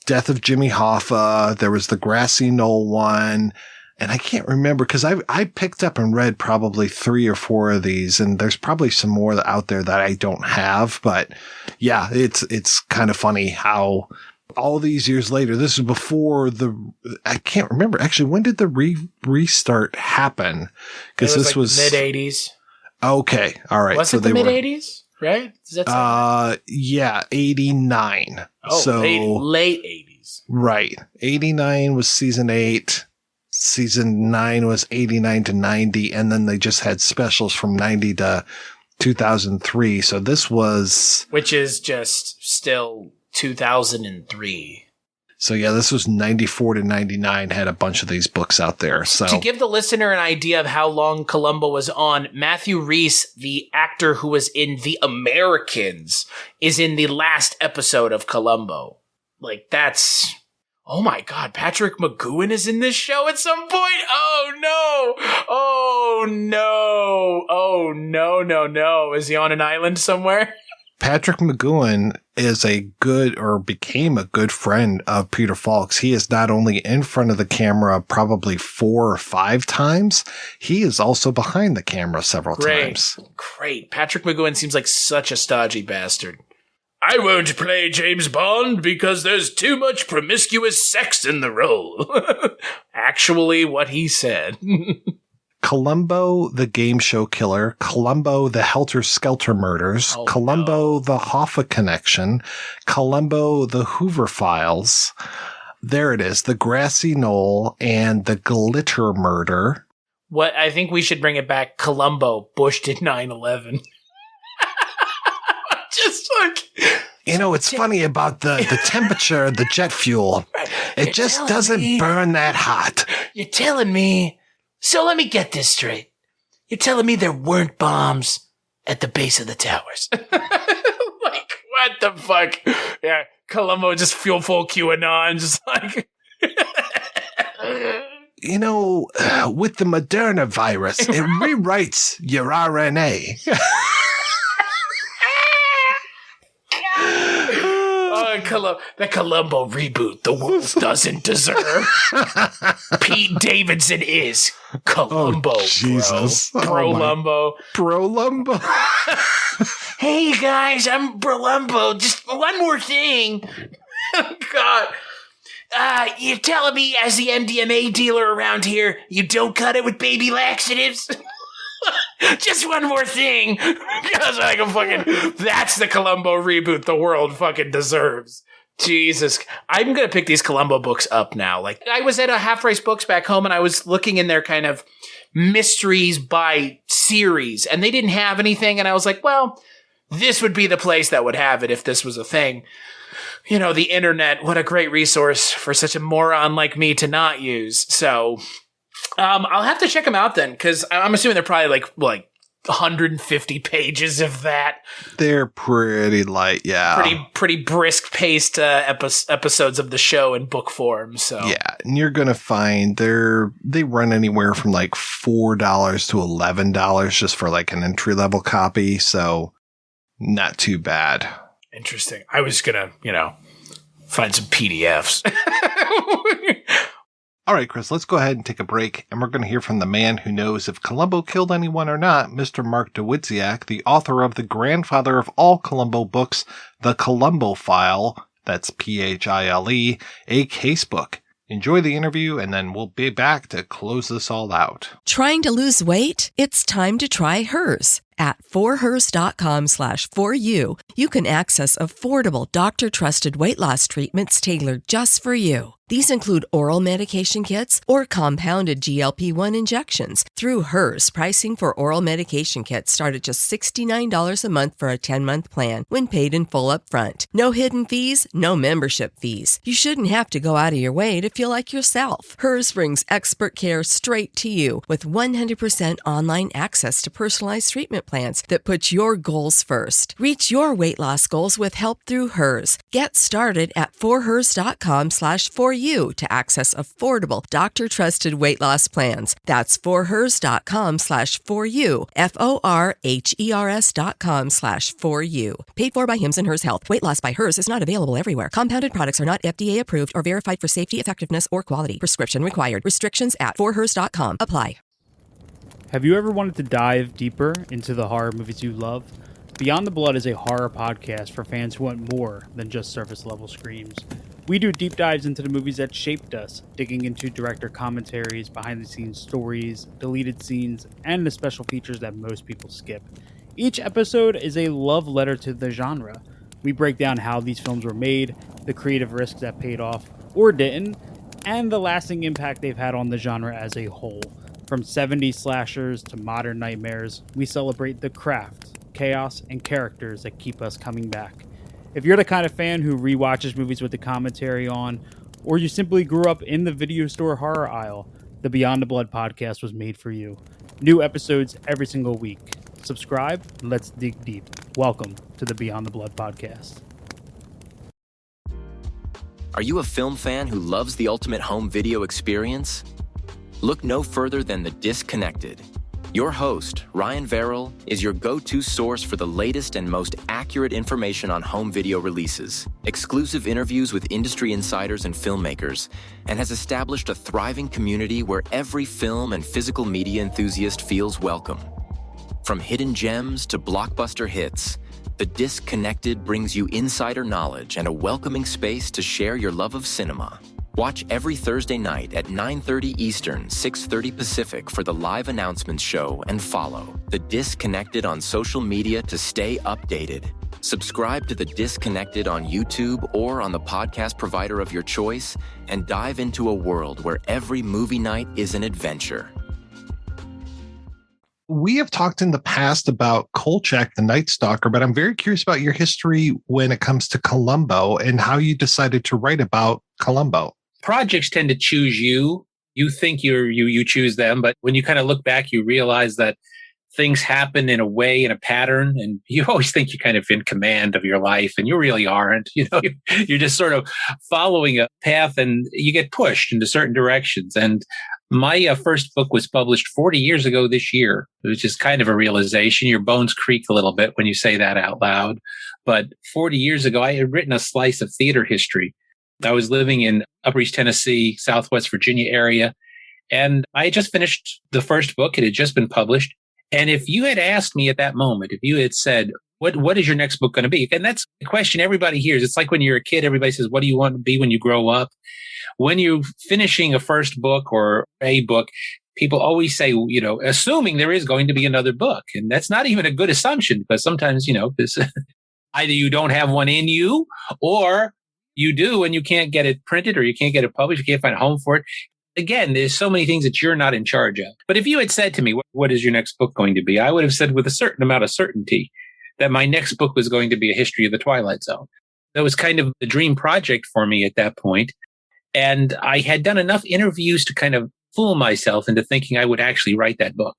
Death of Jimmy Hoffa. There was the Grassy Knoll one. And I can't remember because I picked up and read probably 3 or 4 of these, and there's probably some more out there that I don't have. But yeah, it's kind of funny how all these years later, this is before I can't remember actually, when did the restart happen? Because this was mid 80s. Okay. All right. Was it the mid 80s? Right? Does that yeah, 89. Oh, so late 80s. Right. 89 was season 8. Season 9 was 89 to 90. And then they just had specials from 90 to 2003. So this was... Which is just still 2003. So yeah, this was 94 to 99, had a bunch of these books out there. So to give the listener an idea of how long Columbo was on, Matthew Rhys, the actor who was in The Americans, is in the last episode of Columbo. Like, that's... Oh my God, Patrick McGoohan is in this show at some point? Oh no! Oh no! Oh no. Is he on an island somewhere? Patrick McGoohan is became a good friend of Peter Falk's. He is not only in front of the camera probably 4 or 5 times, he is also behind the camera several times. Great. Patrick McGoohan seems like such a stodgy bastard. I won't play James Bond because there's too much promiscuous sex in the role. Actually, what he said. Columbo, the game show killer, Columbo, the Helter-Skelter murders, Columbo, the Hoffa connection, Columbo, the Hoover files. There it is, the Grassy Knoll and the Glitter murder. What I think we should bring it back. Columbo, Bush did 9/11. Just like, you know, it's funny about the temperature of the jet fuel. It just doesn't burn that hot. You're telling me. So let me get this straight. You're telling me there weren't bombs at the base of the towers. Like, what the fuck? Yeah, Columbo just full QAnon, just like. You know, with the Moderna virus, it rewrites your RNA. The Columbo reboot the world doesn't deserve. Pete Davidson is Columbo. Oh, Jesus. Pro-Lumbo. Pro-Lumbo. Hey, guys, I'm Brolumbo. Just one more thing. God. You're telling me as the MDMA dealer around here, you don't cut it with baby laxatives? Just one more thing. Because I can fucking... That's the Columbo reboot the world fucking deserves. Jesus. I'm going to pick these Columbo books up now. Like, I was at a Half Price Books back home, and I was looking in their kind of mysteries by series, and they didn't have anything, and I was like, well, this would be the place that would have it if this was a thing. You know, the internet, what a great resource for such a moron like me to not use. So, I'll have to check them out then, because I'm assuming they're probably like 150 pages of that. They're pretty light, yeah. Pretty brisk paced episodes of the show in book form. So yeah, and you're gonna find they run anywhere from like $4 to $11 just for like an entry level copy. So not too bad. Interesting. I was gonna, find some PDFs. All right, Chris, let's go ahead and take a break, and we're going to hear from the man who knows if Columbo killed anyone or not, Mr. Mark Dawidziak, the author of the grandfather of all Columbo books, The Columbo File, that's Phile, a casebook. Enjoy the interview, and then we'll be back to close this all out. Trying to lose weight? It's time to try Hers. At forhers.com/4u, you can access affordable, doctor-trusted weight loss treatments tailored just for you. These include oral medication kits or compounded GLP-1 injections. Through Hers, pricing for oral medication kits start at just $69 a month for a 10-month plan when paid in full up front. No hidden fees, no membership fees. You shouldn't have to go out of your way to feel like yourself. Hers brings expert care straight to you with 100% online access to personalized treatment plans that put your goals first. Reach your weight loss goals with help through Hers. Get started at forhers.com/4u to access affordable, doctor-trusted weight loss plans. That's forhers.com/4u, forhers.com/4u. Paid for by Hims and Hers Health. Weight loss by Hers is not available everywhere. Compounded products are not FDA approved or verified for safety, effectiveness, or quality. Prescription required. Restrictions at forhers.com apply. Have you ever wanted to dive deeper into the horror movies you love? Beyond the Blood is a horror podcast for fans who want more than just surface-level screams. We do deep dives into the movies that shaped us, digging into director commentaries, behind-the-scenes stories, deleted scenes, and the special features that most people skip. Each episode is a love letter to the genre. We break down how these films were made, the creative risks that paid off or didn't, and the lasting impact they've had on the genre as a whole. From 70s slashers to modern nightmares, we celebrate the craft, chaos, and characters that keep us coming back. If you're the kind of fan who rewatches movies with the commentary on, or you simply grew up in the video store horror aisle, the Beyond the Blood podcast was made for you. New episodes every single week. Subscribe, and let's dig deep. Welcome to the Beyond the Blood podcast. Are you a film fan who loves the ultimate home video experience? Look no further than The Disconnected. Your host, Ryan Verrill, is your go-to source for the latest and most accurate information on home video releases, exclusive interviews with industry insiders and filmmakers, and has established a thriving community where every film and physical media enthusiast feels welcome. From hidden gems to blockbuster hits, The Disconnected brings you insider knowledge and a welcoming space to share your love of cinema. Watch every Thursday night at 9:30 Eastern, 6:30 Pacific for the live announcements show and follow The Disconnected on social media to stay updated. Subscribe to The Disconnected on YouTube or on the podcast provider of your choice and dive into a world where every movie night is an adventure. We have talked in the past about Kolchak, the Night Stalker, but I'm very curious about your history when it comes to Columbo and how you decided to write about Columbo. Projects tend to choose you. You think you choose them, but when you kind of look back, you realize that things happen in a way, in a pattern, and you always think you're kind of in command of your life, and you really aren't. You're just sort of following a path, and you get pushed into certain directions. And my first book was published 40 years ago this year, which is kind of a realization. Your bones creak a little bit when you say that out loud. But 40 years ago, I had written a slice of theater history. I was living in Upper East Tennessee, Southwest Virginia area, and I had just finished the first book. It had just been published. And if you had asked me at that moment, if you had said, what is your next book going to be? And that's the question everybody hears. It's like when you're a kid, everybody says, what do you want to be when you grow up? When you're finishing a first book or a book, people always say, assuming there is going to be another book. And that's not even a good assumption, because sometimes, this, either you don't have one in you, or you do and you can't get it printed, or you can't get it published, you can't find a home for it. Again, there's so many things that you're not in charge of. But if you had said to me, what is your next book going to be? I would have said with a certain amount of certainty that my next book was going to be a history of the Twilight Zone. That was kind of the dream project for me at that point. And I had done enough interviews to kind of fool myself into thinking I would actually write that book.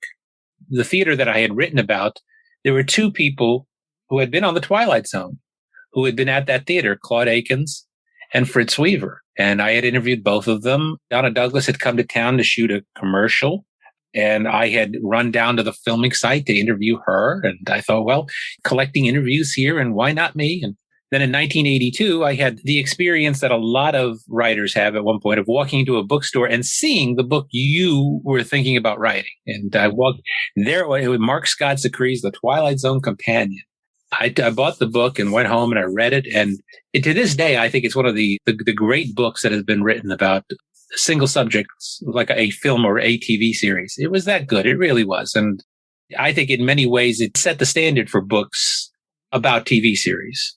The theater that I had written about, there were two people who had been on the Twilight Zone, who had been at that theater, Claude Akins and Fritz Weaver. And I had interviewed both of them. Donna Douglas had come to town to shoot a commercial, and I had run down to the filming site to interview her. And I thought, well, collecting interviews here, and why not me? And then in 1982, I had the experience that a lot of writers have at one point of walking into a bookstore and seeing the book you were thinking about writing. And I walked there with Mark Scott Zakri's The Twilight Zone Companion. I bought the book and went home and I read it. And to this day, I think it's one of the great books that has been written about single subjects, like a film or a TV series. It was that good. It really was. And I think in many ways, it set the standard for books about TV series.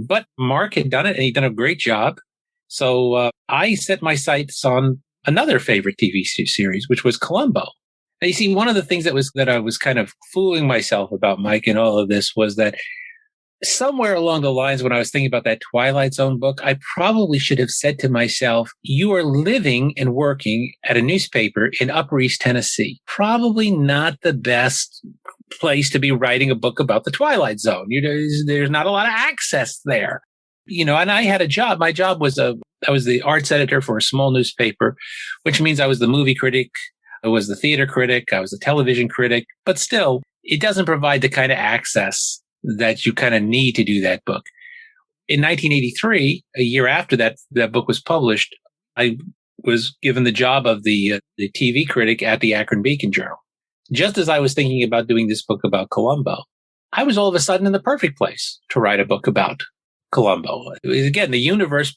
But Mark had done it, and he'd done a great job. So I set my sights on another favorite TV series, which was Columbo. Now, you see, one of the things that I was kind of fooling myself about, Mike, in all of this was that somewhere along the lines when I was thinking about that Twilight Zone book, I probably should have said to myself, you are living and working at a newspaper in Upper East Tennessee. Probably not the best place to be writing a book about the Twilight Zone. There's not a lot of access there. And I had a job. My job was I was the arts editor for a small newspaper, which means I was the movie critic. I was the theater critic. I was the television critic. But still, it doesn't provide the kind of access that you kind of need to do that book. In 1983, a year after that book was published, I was given the job of the TV critic at the Akron Beacon Journal. Just as I was thinking about doing this book about Columbo, I was all of a sudden in the perfect place to write a book about Columbo. Again, the universe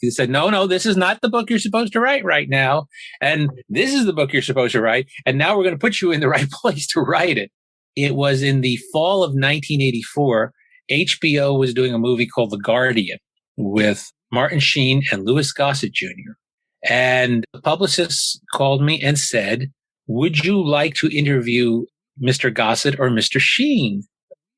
said, no, this is not the book you're supposed to write right now. And this is the book you're supposed to write. And now we're going to put you in the right place to write it. It was in the fall of 1984. HBO was doing a movie called The Guardian with Martin Sheen and Louis Gossett Jr. And the publicist called me and said, would you like to interview Mr. Gossett or Mr. Sheen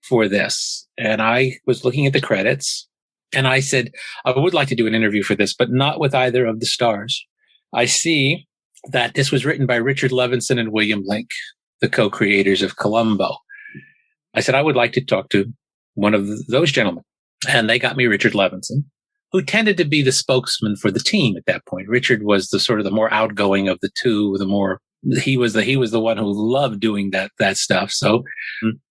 for this? And I was looking at the credits and I said, I would like to do an interview for this, but not with either of the stars. I see that this was written by Richard Levinson and William Link, the co-creators of Columbo. I said, I would like to talk to one of those gentlemen. And they got me Richard Levinson, who tended to be the spokesman for the team at that point. Richard was the sort of the more outgoing of the two, he was the one who loved doing that stuff. So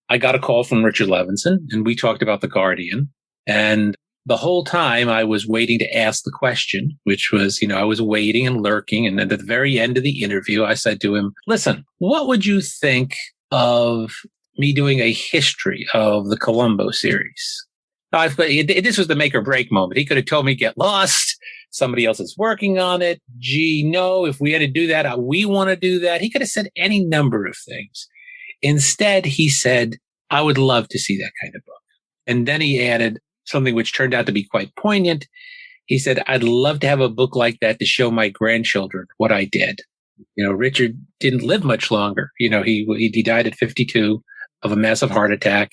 I got a call from Richard Levinson and we talked about The Guardian. And the whole time I was waiting to ask the question, which was, I was waiting and lurking. And then at the very end of the interview, I said to him, listen, what would you think of me doing a history of the Columbo series? This was the make or break moment. He could have told me get lost, Somebody else is working on it. Gee, no, if we had to do that, we want to do that. He could have said any number of things. Instead, he said, I would love to see that kind of book. And then he added something which turned out to be quite poignant. He said, I'd love to have a book like that to show my grandchildren what I did. Richard didn't live much longer. He died at 52 of a massive heart attack.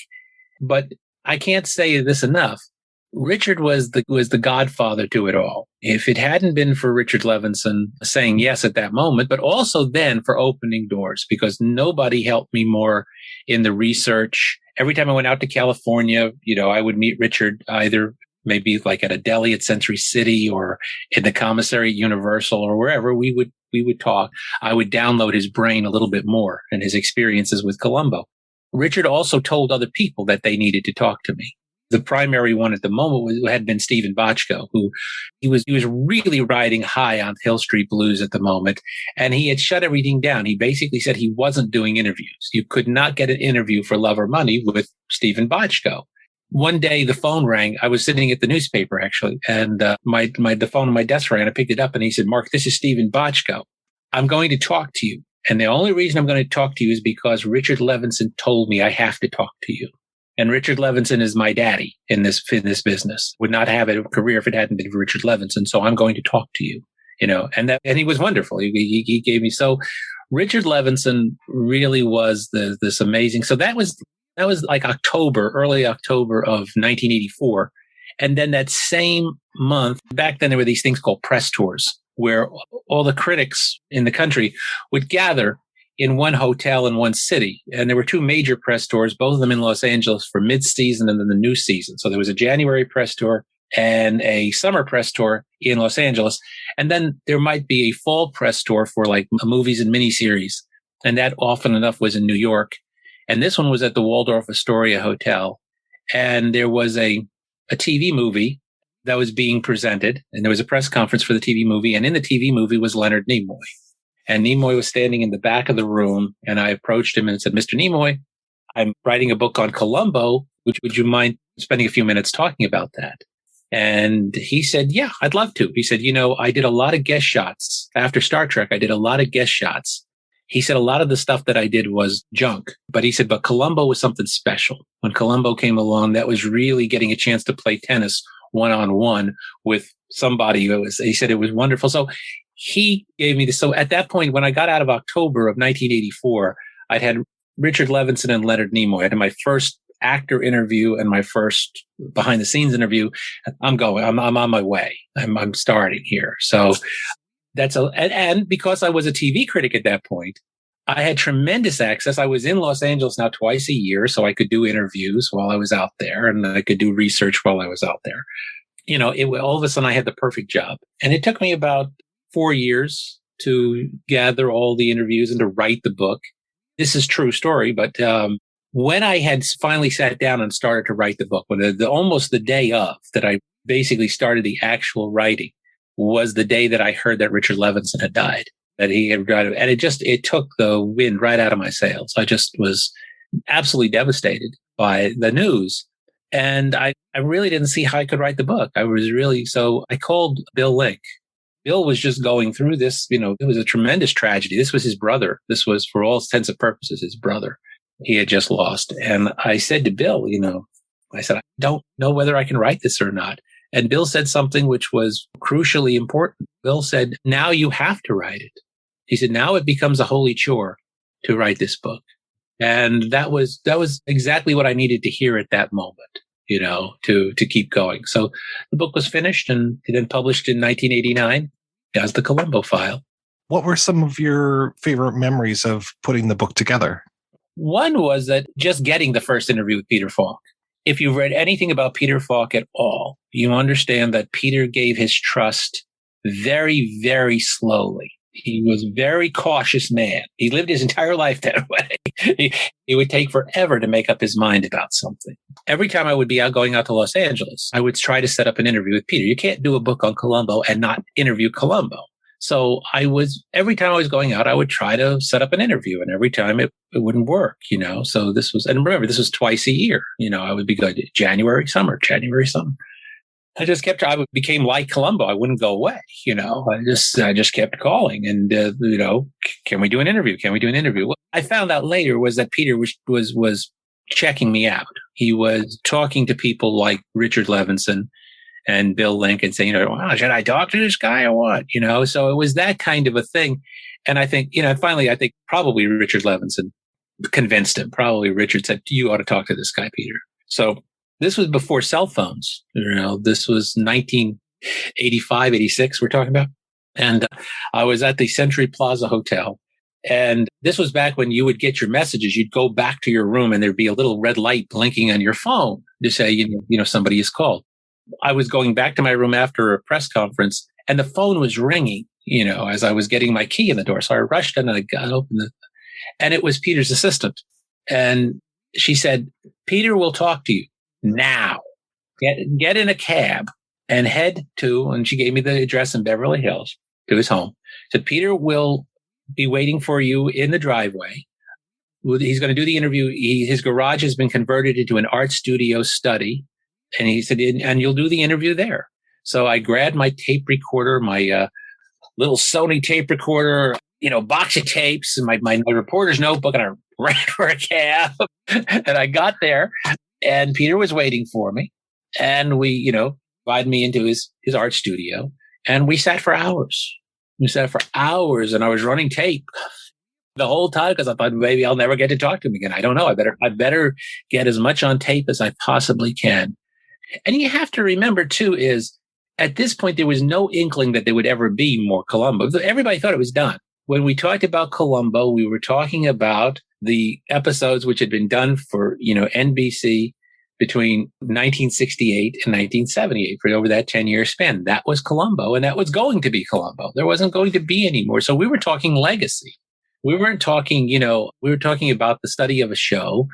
But I can't say this enough. Richard was the godfather to it all. If it hadn't been for Richard Levinson saying yes at that moment, but also then for opening doors, because nobody helped me more in the research. Every time I went out to California, I would meet Richard either maybe like at a deli at Century City or in the commissary at Universal or wherever. We would talk. I would download his brain a little bit more and his experiences with Columbo. Richard also told other people that they needed to talk to me. The primary one at the moment had been Stephen Bochco, who he was really riding high on Hill Street Blues at the moment, and he had shut everything down. He basically said he wasn't doing interviews. You could not get an interview for Love or Money with Stephen Bochco. One day the phone rang. I was sitting at the newspaper actually, and the phone on my desk rang. I picked it up, and he said, "Mark, this is Stephen Bochco. I'm going to talk to you, and the only reason I'm going to talk to you is because Richard Levinson told me I have to talk to you." And Richard Levinson is my daddy in this business. Would not have a career if it hadn't been for Richard Levinson. So I'm going to talk to you, and he was wonderful. He gave me, so Richard Levinson really was this amazing. So that was like early October of 1984. And then that same month, back then there were these things called press tours where all the critics in the country would gather in one hotel in one city. And there were two major press tours, both of them in Los Angeles for mid-season and then the new season. So there was a January press tour and a summer press tour in Los Angeles. And then there might be a fall press tour for like movies and miniseries. And that often enough was in New York. And this one was at the Waldorf Astoria Hotel. And there was a TV movie that was being presented. And there was a press conference for the TV movie. And in the TV movie was Leonard Nimoy. And Nimoy was standing in the back of the room, and I approached him and said, "Mr. Nimoy, I'm writing a book on Columbo. Would you mind spending a few minutes talking about that?" And he said, "Yeah, I'd love to." He said, "I did a lot of guest shots. After Star Trek, I did a lot of guest shots." He said, "A lot of the stuff that I did was junk." But he said, "But Columbo was something special. When Columbo came along, that was really getting a chance to play tennis one-on-one with somebody." He said it was wonderful. So he gave me this. So at that point, when I got out of October of 1984, I'd had Richard Levinson and Leonard Nimoy. I had my first actor interview and my first behind the scenes interview. I'm on my way. I'm starting here. So and because I was a TV critic at that point, I had tremendous access. I was in Los Angeles now twice a year, so I could do interviews while I was out there, and I could do research while I was out there. All of a sudden I had the perfect job. And it took me about 4 years to gather all the interviews and to write the book. This is true story, but when I had finally sat down and started to write the book, almost the day of that I basically started the actual writing was the day that I heard that Richard Levinson had died, that he had died. And it took the wind right out of my sails. I just was absolutely devastated by the news. And I really didn't see how I could write the book. So I called Bill Link. Bill was just going through this, it was a tremendous tragedy. This was his brother. This was, for all intents and purposes, his brother he had just lost. And I said to Bill, I said, "I don't know whether I can write this or not." And Bill said something which was crucially important. Bill said, "Now you have to write it." He said, "Now it becomes a holy chore to write this book." And that was exactly what I needed to hear at that moment, to keep going. So the book was finished and then published in 1989. As the Columbo File. What were some of your favorite memories of putting the book together? One was that just getting the first interview with Peter Falk. If you've read anything about Peter Falk at all, you understand that Peter gave his trust very, very slowly. He was a very cautious man. He lived his entire life that way. It would take forever to make up his mind about something. Every time I would be going out to Los Angeles, I would try to set up an interview with Peter. You can't do a book on Columbo and not interview Columbo. So every time I was going out, I would try to set up an interview, and every time it wouldn't work, So and remember, this was twice a year. I would be going to January, summer. I became like Columbo. I wouldn't go away. I just kept calling and, can we do an interview? Can we do an interview? What I found out later was that Peter was checking me out. He was talking to people like Richard Levinson and Bill Link and saying, wow, should I talk to this guy or what? So it was that kind of a thing. And I think, finally, I think probably Richard Levinson convinced him. Probably Richard said, you ought to talk to this guy, Peter. So this was before cell phones. This was 1985, 86 we're talking about. And I was at the Century Plaza Hotel. And this was back when you would get your messages. You'd go back to your room and there'd be a little red light blinking on your phone to say, somebody is called. I was going back to my room after a press conference and the phone was ringing, as I was getting my key in the door. So I rushed in and I got open and it was Peter's assistant. And she said, Peter will talk to you now. Get in a cab and head to, and she gave me the address in Beverly Hills to his home. Said, Peter will be waiting for you in the driveway. He's going to do the interview. His garage has been converted into an art studio study. And he said, and you'll do the interview there. So I grabbed my tape recorder, my little Sony tape recorder, box of tapes and my reporter's notebook, and I ran for a cab. And I got there and Peter was waiting for me. And we, invited me into his art studio and we sat for hours. And I was running tape the whole time because I thought maybe I'll never get to talk to him again. I don't know. I better get as much on tape as I possibly can. And you have to remember, too, is at this point, there was no inkling that there would ever be more Columbo. Everybody thought it was done. When we talked about Columbo, we were talking about the episodes which had been done for, NBC between 1968 and 1978 for over that 10-year span. That was Columbo, and that was going to be Columbo. There wasn't going to be any more. So we were talking legacy. We weren't talking, we were talking about the study of a show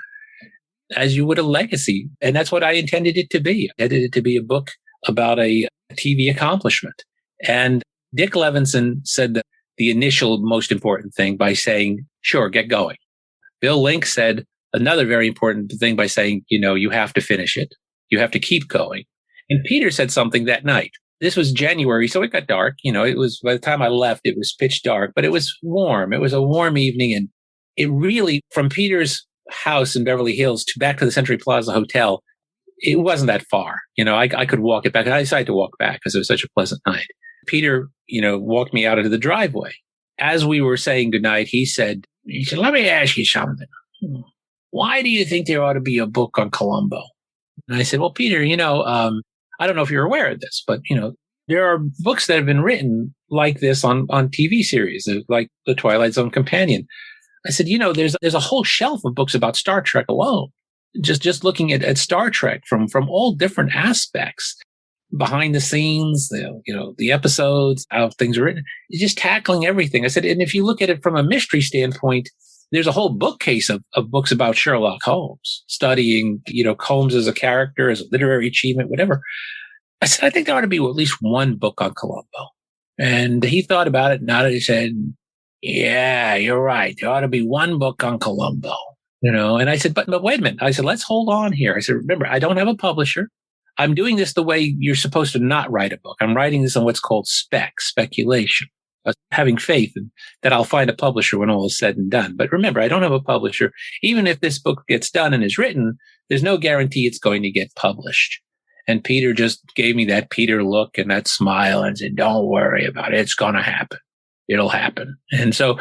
as you would a legacy. And that's what I intended it to be. I intended it to be a book about a TV accomplishment. And Dick Levinson said the initial most important thing by saying, sure, get going. Bill Link said another very important thing by saying, you have to finish it. You have to keep going. And Peter said something that night. This was January, so it got dark. It was, by the time I left, it was pitch dark, but it was warm. It was a warm evening. And it really, from Peter's house in Beverly Hills to back to the Century Plaza Hotel, it wasn't that far. I could walk it back. And I decided to walk back because it was such a pleasant night. Peter, walked me out into the driveway. As we were saying goodnight, he said, let me ask you something. Why do you think there ought to be a book on Columbo? And I said, well, Peter, I don't know if you're aware of this, but, there are books that have been written like this on TV series, like The Twilight Zone Companion. I said, there's a whole shelf of books about Star Trek alone. Just looking at Star Trek from all different aspects, behind the scenes, the episodes, how things are written, just tackling everything. I said, and if you look at it from a mystery standpoint, there's a whole bookcase of books about Sherlock Holmes, studying, Holmes as a character, as a literary achievement, whatever. I said, I think there ought to be at least one book on Columbo. And he thought about it, nodded his head. Yeah, you're right. There ought to be one book on Columbo, And I said, but wait a minute. I said, let's hold on here. I said, remember, I don't have a publisher. I'm doing this the way you're supposed to not write a book. I'm writing this on what's called speculation, having faith that I'll find a publisher when all is said and done. But remember, I don't have a publisher. Even if this book gets done and is written, there's no guarantee it's going to get published. And Peter just gave me that Peter look and that smile and said, don't worry about it. It's going to happen. It'll happen. And so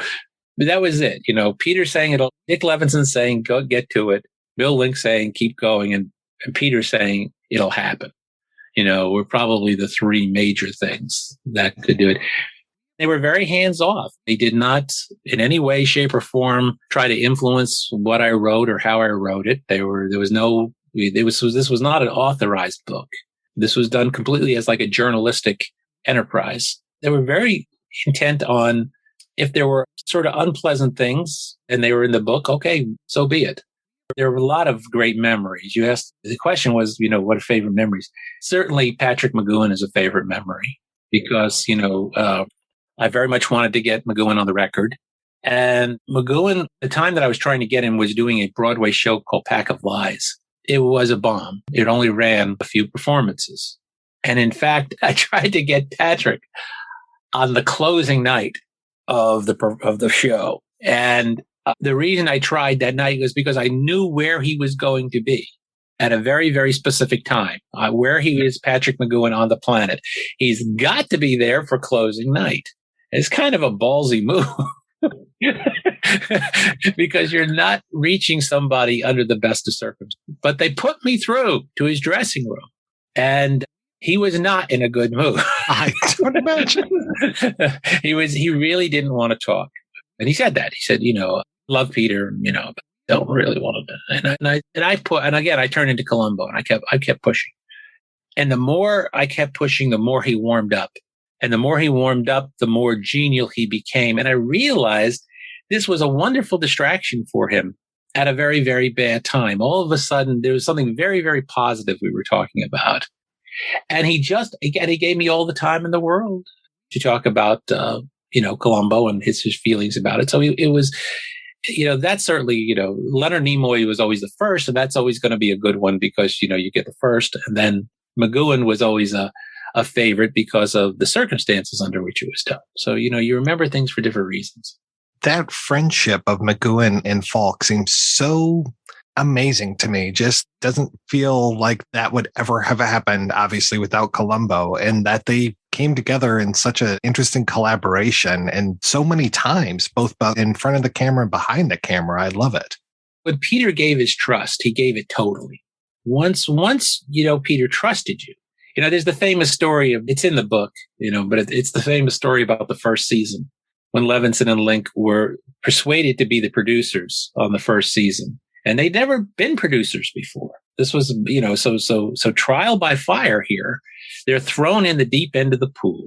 that was it. Peter saying it'll, Dick Levinson saying, go get to it. Bill Link saying, keep going. And Peter saying, it'll happen. Were probably the three major things that could do it. They were very hands off. They did not in any way, shape or form try to influence what I wrote or how I wrote it. This was not an authorized book. This was done completely as like a journalistic enterprise. They were very intent on if there were sort of unpleasant things and they were in the book, okay, so be it. There were a lot of great memories. You asked, the question was, what are favorite memories? Certainly Patrick McGoohan is a favorite memory because, I very much wanted to get McGoohan on the record. And McGoohan, the time that I was trying to get him was doing a Broadway show called Pack of Lies. It was a bomb. It only ran a few performances. And in fact, I tried to get Patrick on the closing night of the show. And the reason I tried that night was because I knew where he was going to be at a very, very specific time, where he is, Patrick McGoohan, on the planet. He's got to be there for closing night. It's kind of a ballsy move because you're not reaching somebody under the best of circumstances. But they put me through to his dressing room, and he was not in a good mood. I don't imagine. He really didn't want to talk. And he said that. He said, love Peter, but don't really want to. And again, I turned into Columbo, and I kept pushing. And the more I kept pushing, the more he warmed up. And the more he warmed up, the more genial he became. And I realized this was a wonderful distraction for him at a very, very bad time. All of a sudden, there was something very, very positive we were talking about. And he gave me all the time in the world to talk about, Columbo and his feelings about it. So it was, that's certainly, Leonard Nimoy was always the first, and that's always going to be a good one because, you get the first. And then McGoohan was always a favorite because of the circumstances under which it was done. So, you remember things for different reasons. That friendship of McGoohan and Falk seems so amazing to me. Just doesn't feel like that would ever have happened, obviously, without Columbo, and that they came together in such an interesting collaboration and so many times, both in front of the camera and behind the camera. I love it. When Peter gave his trust, he gave it totally. Once, Peter trusted you. There's the famous story it's in the book, but it's the famous story about the first season when Levinson and Link were persuaded to be the producers on the first season. And they'd never been producers before. This was, so trial by fire here. They're thrown in the deep end of the pool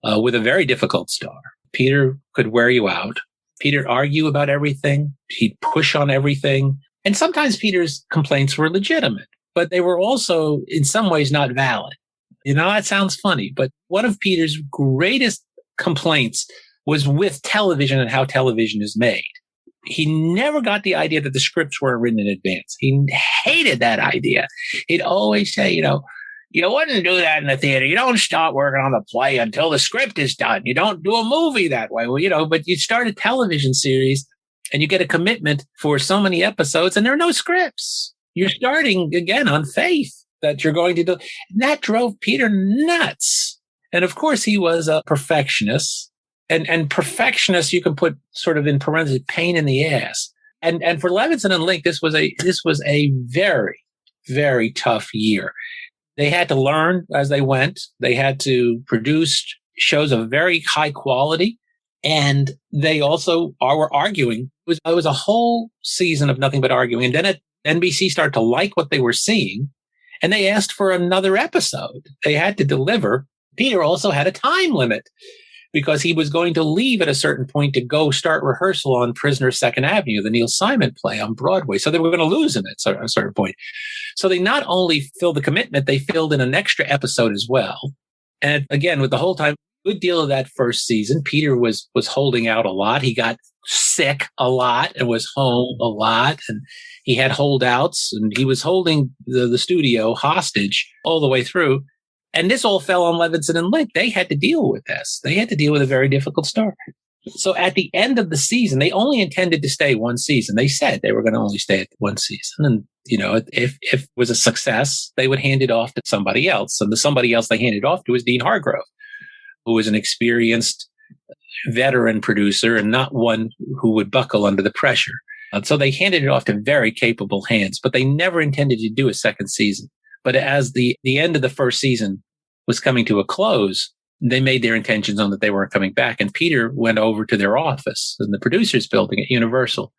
with a very difficult star. Peter could wear you out. Peter'd argue about everything. He'd push on everything. And sometimes Peter's complaints were legitimate, but they were also in some ways not valid. That sounds funny, but one of Peter's greatest complaints was with television and how television is made. He never got the idea that the scripts weren't written in advance. He hated that idea. He'd always say, you wouldn't do that in the theater. You don't start working on the play until the script is done. You don't do a movie that way. Well, but you start a television series and you get a commitment for so many episodes and there are no scripts. You're starting again on faith that you're going to do. And that drove Peter nuts. And of course, he was a perfectionist. And perfectionist, you can put sort of in parentheses, pain in the ass. And for Levinson and Link, this was a very, very tough year. They had to learn as they went. They had to produce shows of very high quality. And they also were arguing. It was a whole season of nothing but arguing. And then NBC started to like what they were seeing. And they asked for another episode. They had to deliver. Peter also had a time limit, because he was going to leave at a certain point to go start rehearsal on Prisoner Second Avenue, the Neil Simon play on Broadway. So they were going to lose him at a certain point. So they not only filled the commitment, they filled in an extra episode as well. And again, with the whole time, good deal of that first season, Peter was holding out a lot. He got sick a lot and was home a lot. And he had holdouts, and he was holding the studio hostage all the way through. And this all fell on Levinson and Link. They had to deal with this. They had to deal with a very difficult start. So at the end of the season, they only intended to stay one season. They said they were going to only stay at one season. And, if it was a success, they would hand it off to somebody else. And the somebody else they handed off to was Dean Hargrove, who was an experienced veteran producer and not one who would buckle under the pressure. And so they handed it off to very capable hands, but they never intended to do a second season. But as the end of the first season was coming to a close, they made their intentions known that they weren't coming back. And Peter went over to their office in the producer's building at Universal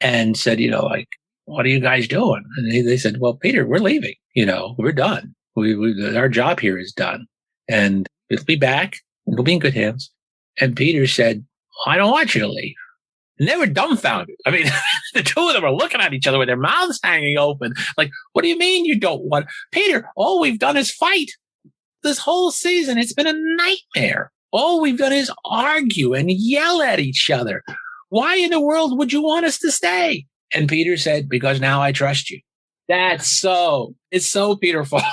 and said, what are you guys doing? And they said, well, Peter, we're leaving. We're done. Our job here is done. And it'll be back. It'll be in good hands. And Peter said, I don't want you to leave. And they were dumbfounded. I mean, the two of them are looking at each other with their mouths hanging open. Like, what do you mean you don't want? Peter, all we've done is fight. This whole season, it's been a nightmare. All we've done is argue and yell at each other. Why in the world would you want us to stay? And Peter said, because now I trust you. It's so Peter Falk.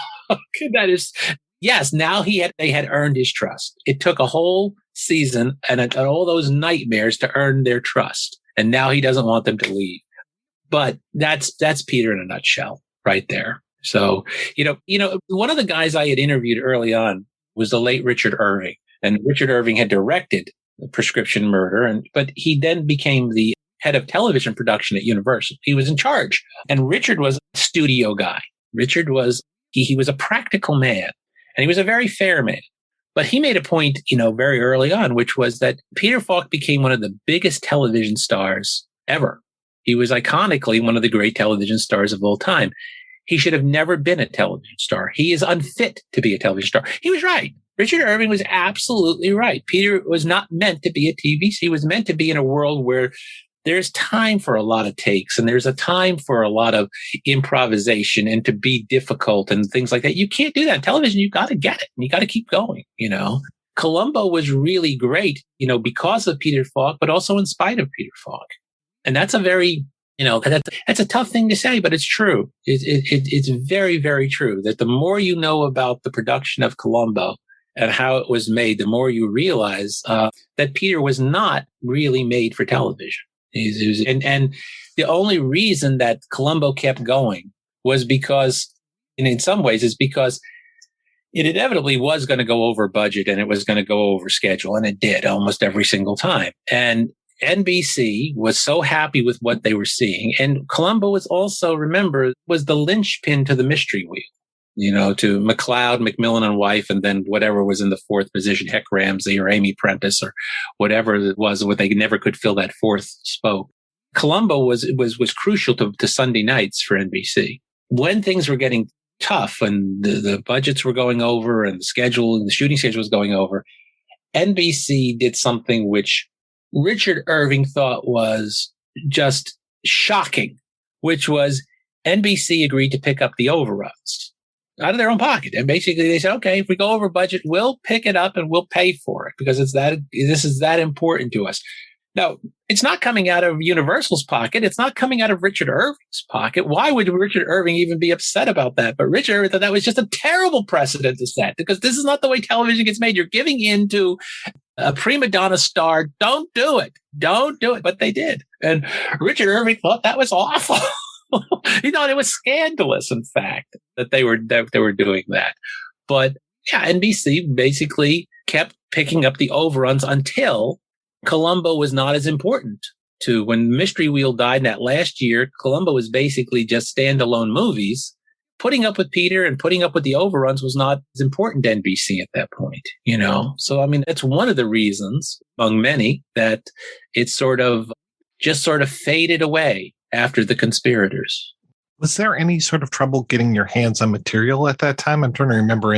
Yes, now they had earned his trust. It took a whole season and all those nightmares to earn their trust. And now he doesn't want them to leave. But that's Peter in a nutshell right there. So, one of the guys I had interviewed early on was the late Richard Irving. And Richard Irving had directed Prescription Murder, but he then became the head of television production at Universal. He was in charge. And Richard was a studio guy. Richard was, he was a practical man, and he was a very fair man. But he made a point, very early on, which was that Peter Falk became one of the biggest television stars ever. He was iconically one of the great television stars of all time. He should have never been a television star. He is unfit to be a television star. He was right. Richard Irving was absolutely right. Peter was not meant to be a TV. He was meant to be in a world where there's time for a lot of takes and there's a time for a lot of improvisation and to be difficult and things like that. You can't do that in television. You got to get it and you got to keep going, Columbo was really great, because of Peter Falk, but also in spite of Peter Falk. And that's a very, that's a tough thing to say, but it's true. It's very, very true that the more you know about the production of Columbo and how it was made, the more you realize that Peter was not really made for television. And the only reason that Columbo kept going was because, and in some ways, is because it inevitably was going to go over budget and it was going to go over schedule, and it did almost every single time. And NBC was so happy with what they were seeing. And Columbo was also, remember, was the linchpin to the mystery wheel, to McLeod, McMillan and wife, and then whatever was in the fourth position, Heck Ramsey or Amy Prentice or whatever it was, what they never could fill that fourth spoke. Columbo was crucial to Sunday nights for NBC. When things were getting tough and the budgets were going over and the shooting schedule was going over, NBC did something which Richard Irving thought was just shocking, which was NBC agreed to pick up the overruns out of their own pocket. And basically they said, okay, if we go over budget, we'll pick it up and we'll pay for it because this is that important to us. Now, it's not coming out of Universal's pocket. It's not coming out of Richard Irving's pocket. Why would Richard Irving even be upset about that? But Richard Irving thought that was just a terrible precedent to set because this is not the way television gets made. You're giving in to a prima donna star. Don't do it. Don't do it. But they did. And Richard Irving thought that was awful. He thought it was scandalous, in fact, that they were doing that. But yeah, NBC basically kept picking up the overruns until Columbo was not as important to when Mystery Wheel died in that last year. Columbo was basically just standalone movies. Putting up with Peter and putting up with the overruns was not as important to NBC at that point, So, I mean, that's one of the reasons among many that it sort of faded away after The Conspirators. Was there any sort of trouble getting your hands on material at that time? I'm trying to remember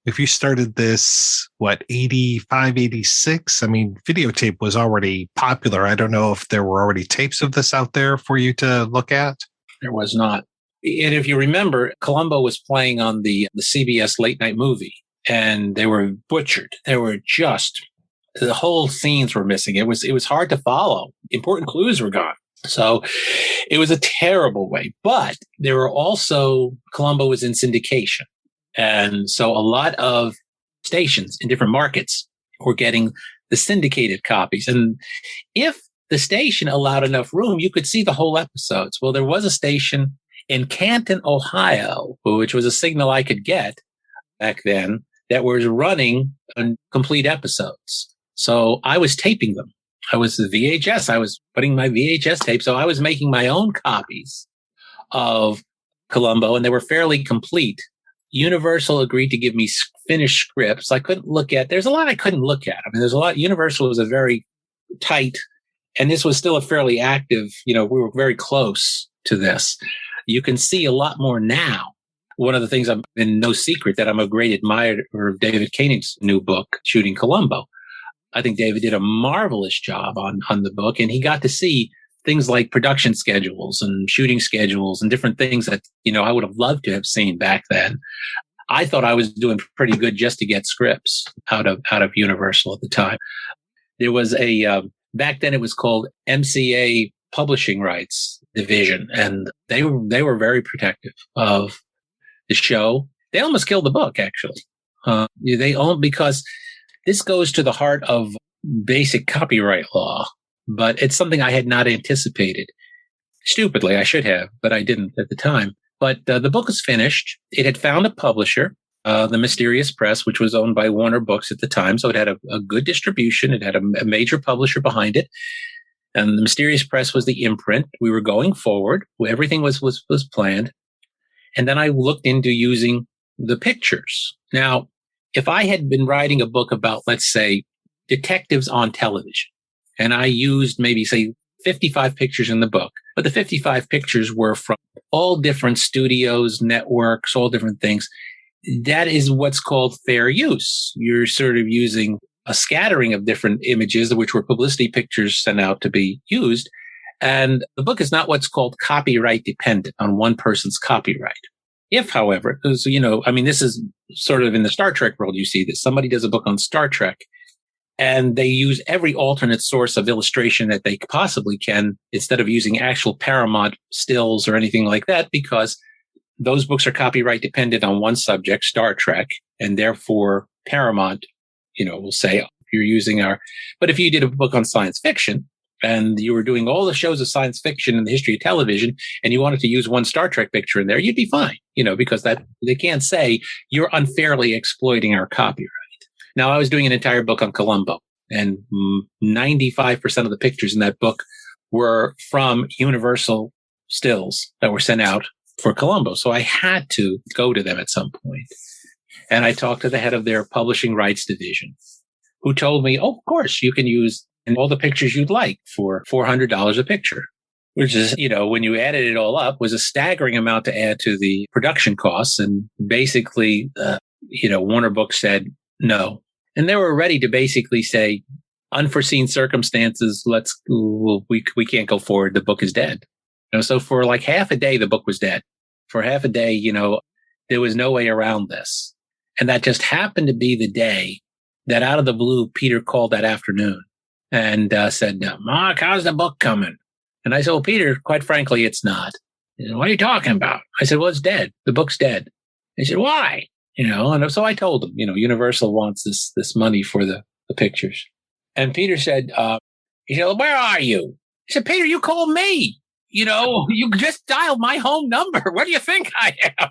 if you started this, 85, 86? I mean, videotape was already popular. I don't know if there were already tapes of this out there for you to look at. There was not. And if you remember, Columbo was playing on the CBS late night movie, and they were butchered. They were the whole scenes were missing. It was hard to follow. Important clues were gone. So it was a terrible way. But there were also, Columbo was in syndication. And so a lot of stations in different markets were getting the syndicated copies. And if the station allowed enough room, you could see the whole episodes. Well, there was a station in Canton, Ohio, which was a signal I could get back then, that was running complete episodes. So I was taping them. I was the VHS. I was putting my VHS tape. So I was making my own copies of Columbo, and they were fairly complete. Universal agreed to give me finished scripts. I couldn't look at, there's a lot I couldn't look at. I mean, there's a lot, Universal was a very tight, and this was still a fairly active, we were very close to this. You can see a lot more now. One of the things, I'm in no secret that I'm a great admirer of David Koenig's new book, Shooting Columbo. I think David did a marvelous job on the book, and he got to see things like production schedules and shooting schedules and different things that, I would have loved to have seen back then. I thought I was doing pretty good just to get scripts out of Universal at the time. There was back then it was called MCA Publishing Rights Division, and they were very protective of the show. They almost killed the book, actually. They own, because this goes to the heart of basic copyright law, but it's something I had not anticipated. Stupidly, I should have, but I didn't at the time. But the book was finished. It had found a publisher, the Mysterious Press, which was owned by Warner Books at the time. So it had a good distribution. It had a major publisher behind it. And the Mysterious Press was the imprint. We were going forward. Everything was planned. And then I looked into using the pictures. Now, if I had been writing a book about, let's say, detectives on television, and I used maybe, say, 55 pictures in the book, but the 55 pictures were from all different studios, networks, all different things, that is what's called fair use. You're sort of using a scattering of different images, which were publicity pictures sent out to be used. And the book is not what's called copyright dependent on one person's copyright. If, however, because, this is sort of in the Star Trek world, you see that somebody does a book on Star Trek and they use every alternate source of illustration that they possibly can instead of using actual Paramount stills or anything like that, because those books are copyright dependent on one subject, Star Trek, and therefore Paramount, will say you're using but if you did a book on science fiction and you were doing all the shows of science fiction in the history of television and you wanted to use one Star Trek picture in there, you'd be fine, because that they can't say you're unfairly exploiting our copyright. Now, I was doing an entire book on Columbo, and 95% of the pictures in that book were from Universal stills that were sent out for Columbo. So I had to go to them at some point. And I talked to the head of their publishing rights division, who told me, of course, you can use all the pictures you'd like for $400 a picture, which is, when you added it all up, was a staggering amount to add to the production costs. And basically, Warner Books said no. And they were ready to basically say, unforeseen circumstances, we can't go forward. The book is dead. So for like half a day, the book was dead. For half a day, there was no way around this. And that just happened to be the day that out of the blue, Peter called that afternoon and said, Mark, how's the book coming? And I said, well, Peter, quite frankly, it's not. He said, what are you talking about? I said, well, it's dead. The book's dead. He said, why? And so I told him, Universal wants this money for the pictures. And Peter said, he said, well, where are you? He said, Peter, you called me. You just dialed my home number. Where do you think I am?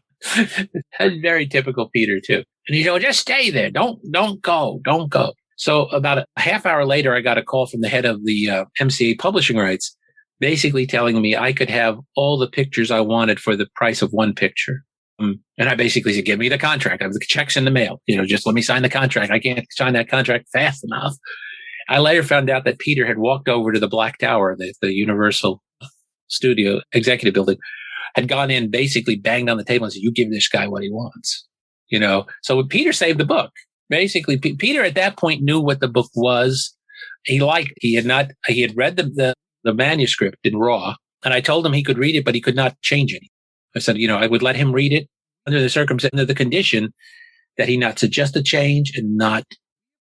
That's very typical Peter, too. And he said, well, just stay there. Don't go. Don't go. So about a half hour later, I got a call from the head of the MCA publishing rights, basically telling me I could have all the pictures I wanted for the price of one picture. And I basically said, give me the contract. I have the checks in the mail. Just let me sign the contract. I can't sign that contract fast enough. I later found out that Peter had walked over to the Black Tower, the Universal Studio Executive Building, had gone in, basically banged on the table and said, you give this guy what he wants. So Peter saved the book. Basically, Peter at that point knew what the book was. He had read the manuscript in raw, and I told him he could read it, but he could not change it. I said, I would let him read it under the condition that he not suggest a change and not,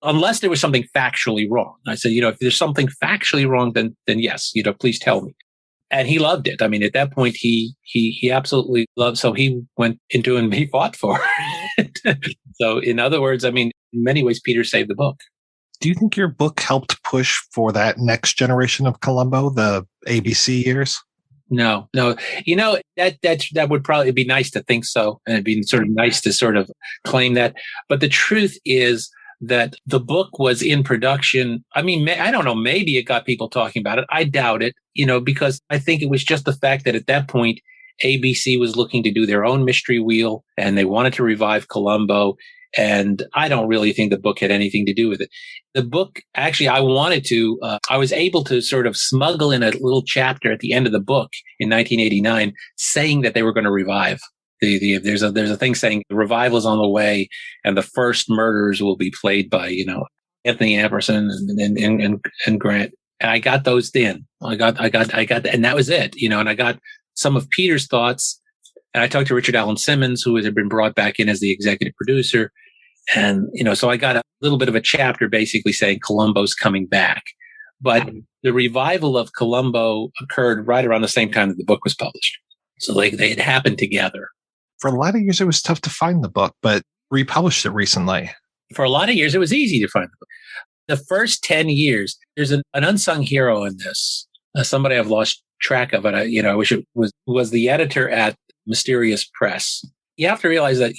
unless there was something factually wrong. I said, if there's something factually wrong, then yes, please tell me. And he loved it. At that point, he absolutely loved. So he went into and he fought for it. So in other words, in many ways, Peter saved the book. Do you think your book helped push for that next generation of Columbo, the ABC years? No. That would probably be nice to think so. And it'd be sort of nice to sort of claim that. But the truth is that the book was in production. I don't know, maybe it got people talking about it. I doubt it, because I think it was just the fact that at that point, ABC was looking to do their own mystery wheel and they wanted to revive Columbo. And I don't really think the book had anything to do with it. The book, actually, I was able to sort of smuggle in a little chapter at the end of the book in 1989 saying that they were going to revive. There's a thing saying the revival is on the way and the first murders will be played by, Anthony Apperson and Grant. And I got those in. I got, and that was it, and I got some of Peter's thoughts. And I talked to Richard Allen Simmons, who had been brought back in as the executive producer. And, so I got a little bit of a chapter basically saying Columbo's coming back. But the revival of Columbo occurred right around the same time that the book was published. So they had happened together. For a lot of years, it was tough to find the book, but republished it recently. For a lot of years, it was easy to find the book. The first 10 years, there's an unsung hero in this. Somebody I've lost track of it. I wish it was the editor at Mysterious Press. You have to realize that,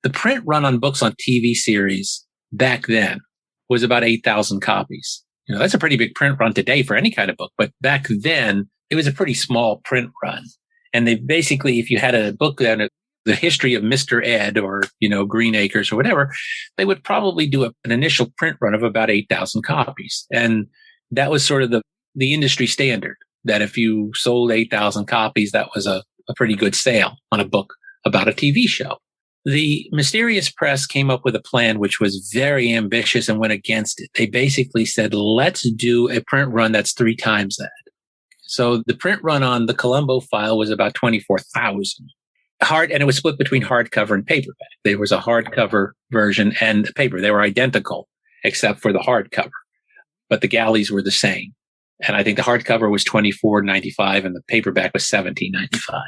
the print run on books on TV series back then was about 8,000 copies. That's a pretty big print run today for any kind of book. But back then, it was a pretty small print run. And they basically, if you had a book on the history of Mr. Ed or, Green Acres or whatever, they would probably do an initial print run of about 8,000 copies. And that was sort of the industry standard, that if you sold 8,000 copies, that was a pretty good sale on a book about a TV show. The Mysterious Press came up with a plan which was very ambitious and went against it. They basically said, let's do a print run that's 3 times that. So the print run on the Columbo file was about 24,000. And it was split between hardcover and paperback. There was a hardcover version and a paper. They were identical except for the hardcover, but the galleys were the same. And I think the hardcover was $24.95 and the paperback was $17.95.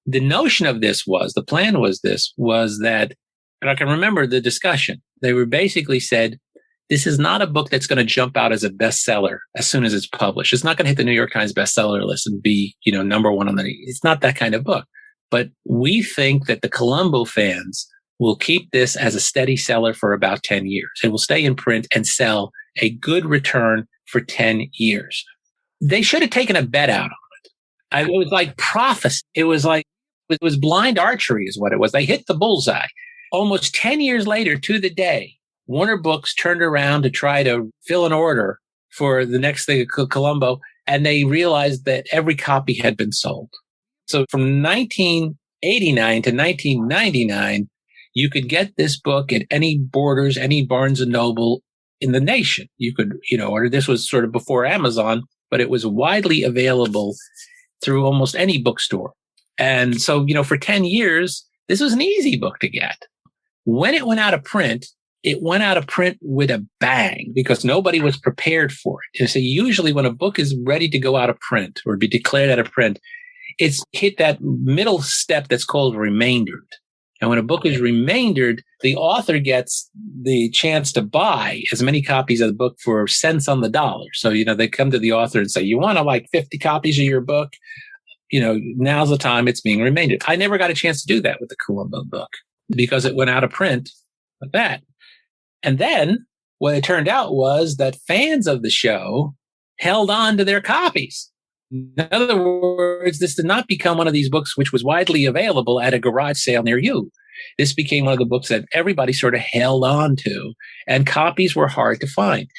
The notion of this the plan was that, and I can remember the discussion. They were basically said, this is not a book that's going to jump out as a bestseller as soon as it's published. It's not going to hit the New York Times bestseller list and be, number one on it's not that kind of book. But we think that the Columbo fans will keep this as a steady seller for about 10 years. It will stay in print and sell a good return for 10 years. They should have taken a bet out on it. It was like prophecy. It was blind archery is what it was. They hit the bullseye. Almost 10 years later to the day, Warner Books turned around to try to fill an order for the next thing, Columbo, and they realized that every copy had been sold. So from 1989 to 1999, you could get this book at any Borders, any Barnes & Noble in the nation. You could, order. This was sort of before Amazon, but it was widely available through almost any bookstore. And so, for 10 years, this was an easy book to get. When it went out of print, it went out of print with a bang because nobody was prepared for it. And so usually when a book is ready to go out of print or be declared out of print, it's hit that middle step that's called remaindered. And when a book is remaindered, the author gets the chance to buy as many copies of the book for cents on the dollar. So, they come to the author and say, you want to 50 copies of your book? Now's the time it's being remaindered. I never got a chance to do that with the Columbo book because it went out of print like that. And then what it turned out was that fans of the show held on to their copies. In other words, this did not become one of these books which was widely available at a garage sale near you. This became one of the books that everybody sort of held on to, and copies were hard to find.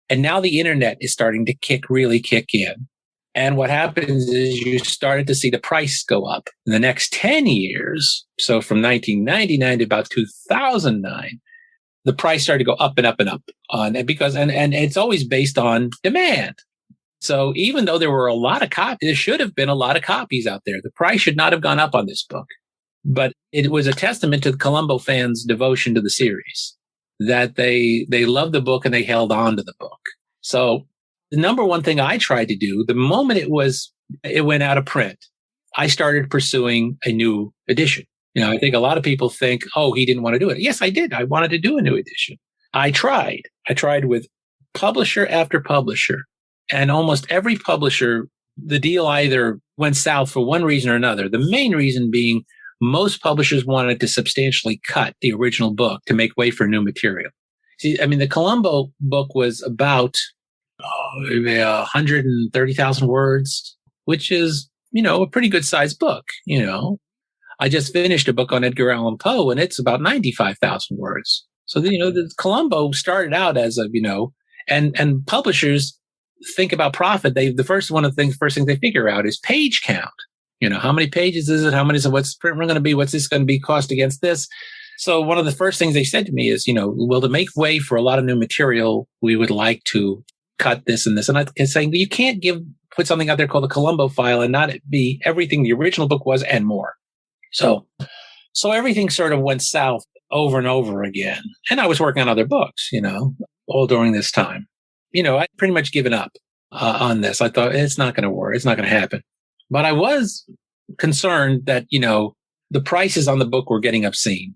And now the internet is starting to kick in. And what happens is you started to see the price go up. In the next 10 years, so from 1999 to about 2009, the price started to go up and up and up and it's always based on demand. So even though there were a lot of copies, there should have been a lot of copies out there. The price should not have gone up on this book. But it was a testament to the Columbo fans' devotion to the series, that they loved the book and they held on to the book. So the number one thing I tried to do, the moment it went out of print, I started pursuing a new edition. I think a lot of people think, oh, he didn't want to do it. Yes, I did. I wanted to do a new edition. I tried with publisher after publisher. And almost every publisher, the deal either went south for one reason or another. The main reason being most publishers wanted to substantially cut the original book to make way for new material. See, the Columbo book was about 130,000 words, which is, a pretty good sized book. I just finished a book on Edgar Allan Poe and it's about 95,000 words. So, the Columbo started out as and publishers think about profit. The first thing they figure out is page count. How many pages is it? What's the print run going to be? What's this going to be cost against this? So one of the first things they said to me is, well, to make way for a lot of new material, we would like to cut this and this. And I'm saying you can't put something out there called the Columbo file and not be everything the original book was and more. So everything sort of went south over and over again. And I was working on other books, all during this time. I'd pretty much given up on this. I thought it's not going to work. It's not going to happen. But I was concerned that, the prices on the book were getting obscene.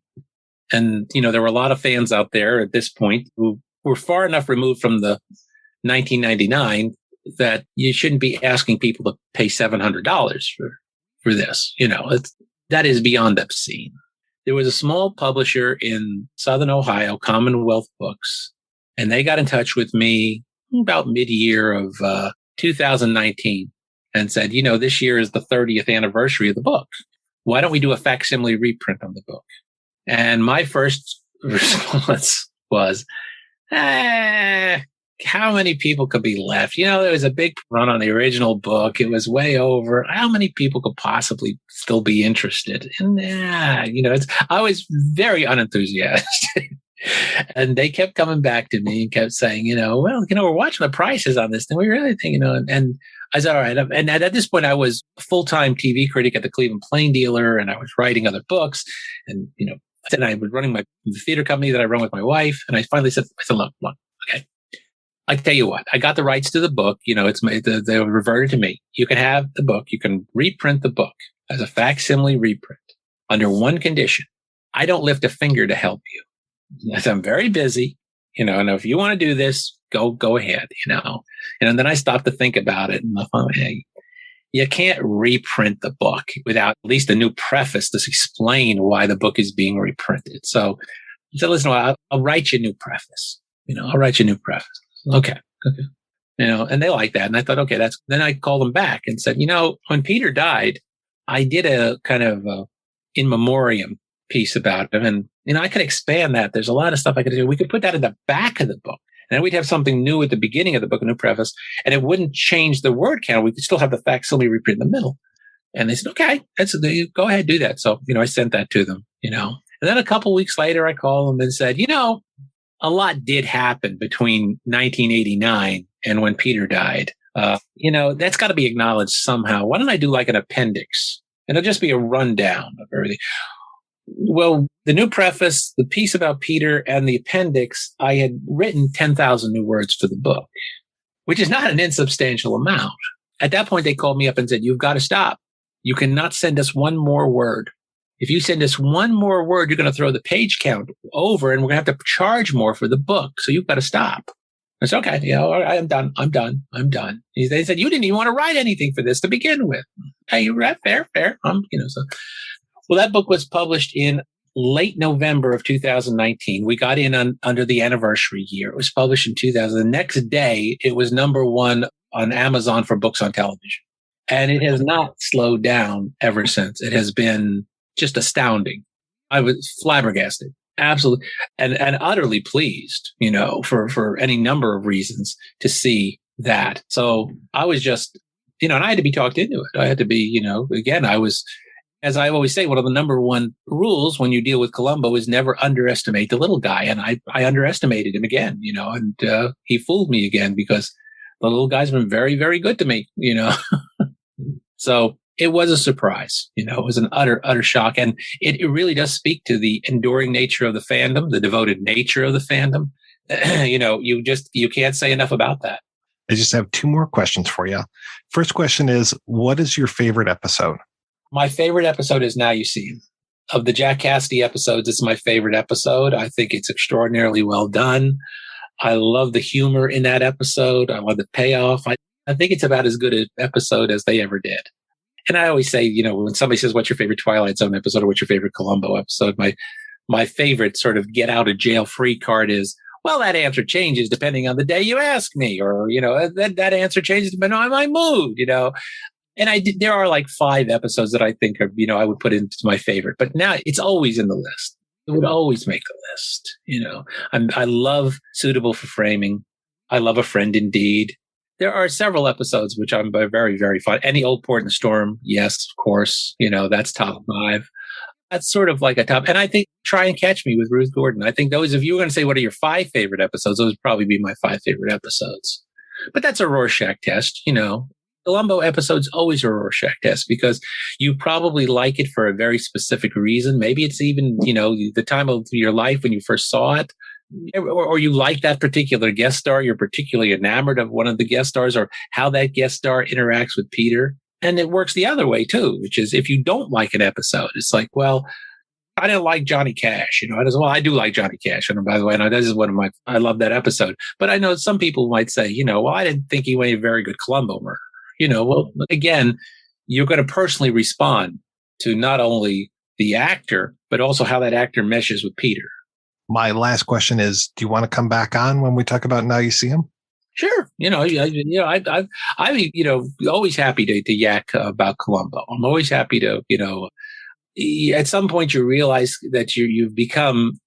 And, there were a lot of fans out there at this point who were far enough removed from the 1999 that you shouldn't be asking people to pay $700 for this. That is beyond obscene. There was a small publisher in Southern Ohio, Commonwealth Books, and they got in touch with me about mid-year of 2019 and said, this year is the 30th anniversary of the book. Why don't we do a facsimile reprint on the book? And my first response was, how many people could be left? There was a big run on the original book. It was way over. How many people could possibly still be interested? And, I was very unenthusiastic. And they kept coming back to me and kept saying, we're watching the prices on this. And we really think, and I said, all right. And at this point, I was a full-time TV critic at the Cleveland Plain Dealer, and I was writing other books. And, then I was running the theater company that I run with my wife. And I finally said, look, okay. I tell you what, I got the rights to the book. They reverted to me. You can have the book. You can reprint the book as a facsimile reprint under one condition. I don't lift a finger to help you. I said, I'm very busy, and if you want to do this, go ahead, And then I stopped to think about it, and I thought, hey, you can't reprint the book without at least a new preface to explain why the book is being reprinted. So I said, listen, I'll write you a new preface. I'll write you a new preface. Okay. And they liked that. And I thought, okay, then I called them back and said, when Peter died, I did a kind of in memoriam piece about him. And, I could expand that. There's a lot of stuff I could do. We could put that in the back of the book. And then we'd have something new at the beginning of the book, a new preface, and it wouldn't change the word count. We could still have the facsimile reprint in the middle. And they said, okay, go ahead, do that. So, I sent that to them, And then a couple weeks later, I called them and said, a lot did happen between 1989 and when Peter died. That's got to be acknowledged somehow. Why don't I do like an appendix? And it'll just be a rundown of everything. Well, the new preface, the piece about Peter, and the appendix, I had written 10,000 new words for the book, which is not an insubstantial amount. At that point, they called me up and said, you've got to stop. You cannot send us one more word. If you send us one more word, you're going to throw the page count over, and we're going to have to charge more for the book. So you've got to stop. I said, okay, all right, I'm done. They said, you didn't even want to write anything for this to begin with. Hey, you're right, fair. Well, that book was published in late November of 2019. We got in under the anniversary year. It was published in 2000. The next day, it was #1 on Amazon for books on television. And it has not slowed down ever since. It has been just astounding. I was flabbergasted, absolutely, and utterly pleased, for any number of reasons to see that. So I was just, and I had to be talked into it. I had to be, again, I was, as I always say, one of the #1 rules when you deal with Columbo is never underestimate the little guy. And I underestimated him again, and he fooled me again because the little guy's been very, very good to me, So it was a surprise, it was an utter shock. And it really does speak to the enduring nature of the fandom, the devoted nature of the fandom. You can't say enough about that. I just have 2 more questions for you. First question is, what is your favorite episode? My favorite episode is Now You See Him. Of the Jack Cassidy episodes, it's my favorite episode. I think it's extraordinarily well done. I love the humor in that episode. I love the payoff. I think it's about as good an episode as they ever did. And I always say, when somebody says, what's your favorite Twilight Zone episode or what's your favorite Columbo episode? My favorite sort of get out of jail free card is, well, that answer changes depending on the day you ask me, or, that answer changes depending on my mood, And there are like 5 episodes that I think are, I would put into my favorite, but now it's always in the list. It would always make the list. I love Suitable for Framing. I love A Friend Indeed. There are several episodes which I'm very, very fond. Any Old Port in the Storm, yes, of course. That's top 5. That's sort of like a top. And I think Try and Catch Me with Ruth Gordon. I think those, if you were going to say what are your 5 favorite episodes, those would probably be my 5 favorite episodes. But that's a Rorschach test, Columbo episode's always a Rorschach test because you probably like it for a very specific reason. Maybe it's even, the time of your life when you first saw it, or you like that particular guest star. You're particularly enamored of one of the guest stars or how that guest star interacts with Peter. And it works the other way too, which is if you don't like an episode, it's like, well, I didn't like Johnny Cash. I do like Johnny Cash. And by the way, this is I love that episode. But I know some people might say, I didn't think he was a very good Columbo murder. Well, again, you're going to personally respond to not only the actor, but also how that actor meshes with Peter. My last question is, do you want to come back on when we talk about Now You See Him? Sure. I'm always happy to yak about Columbo. I'm always happy to, at some point you realize that you've become,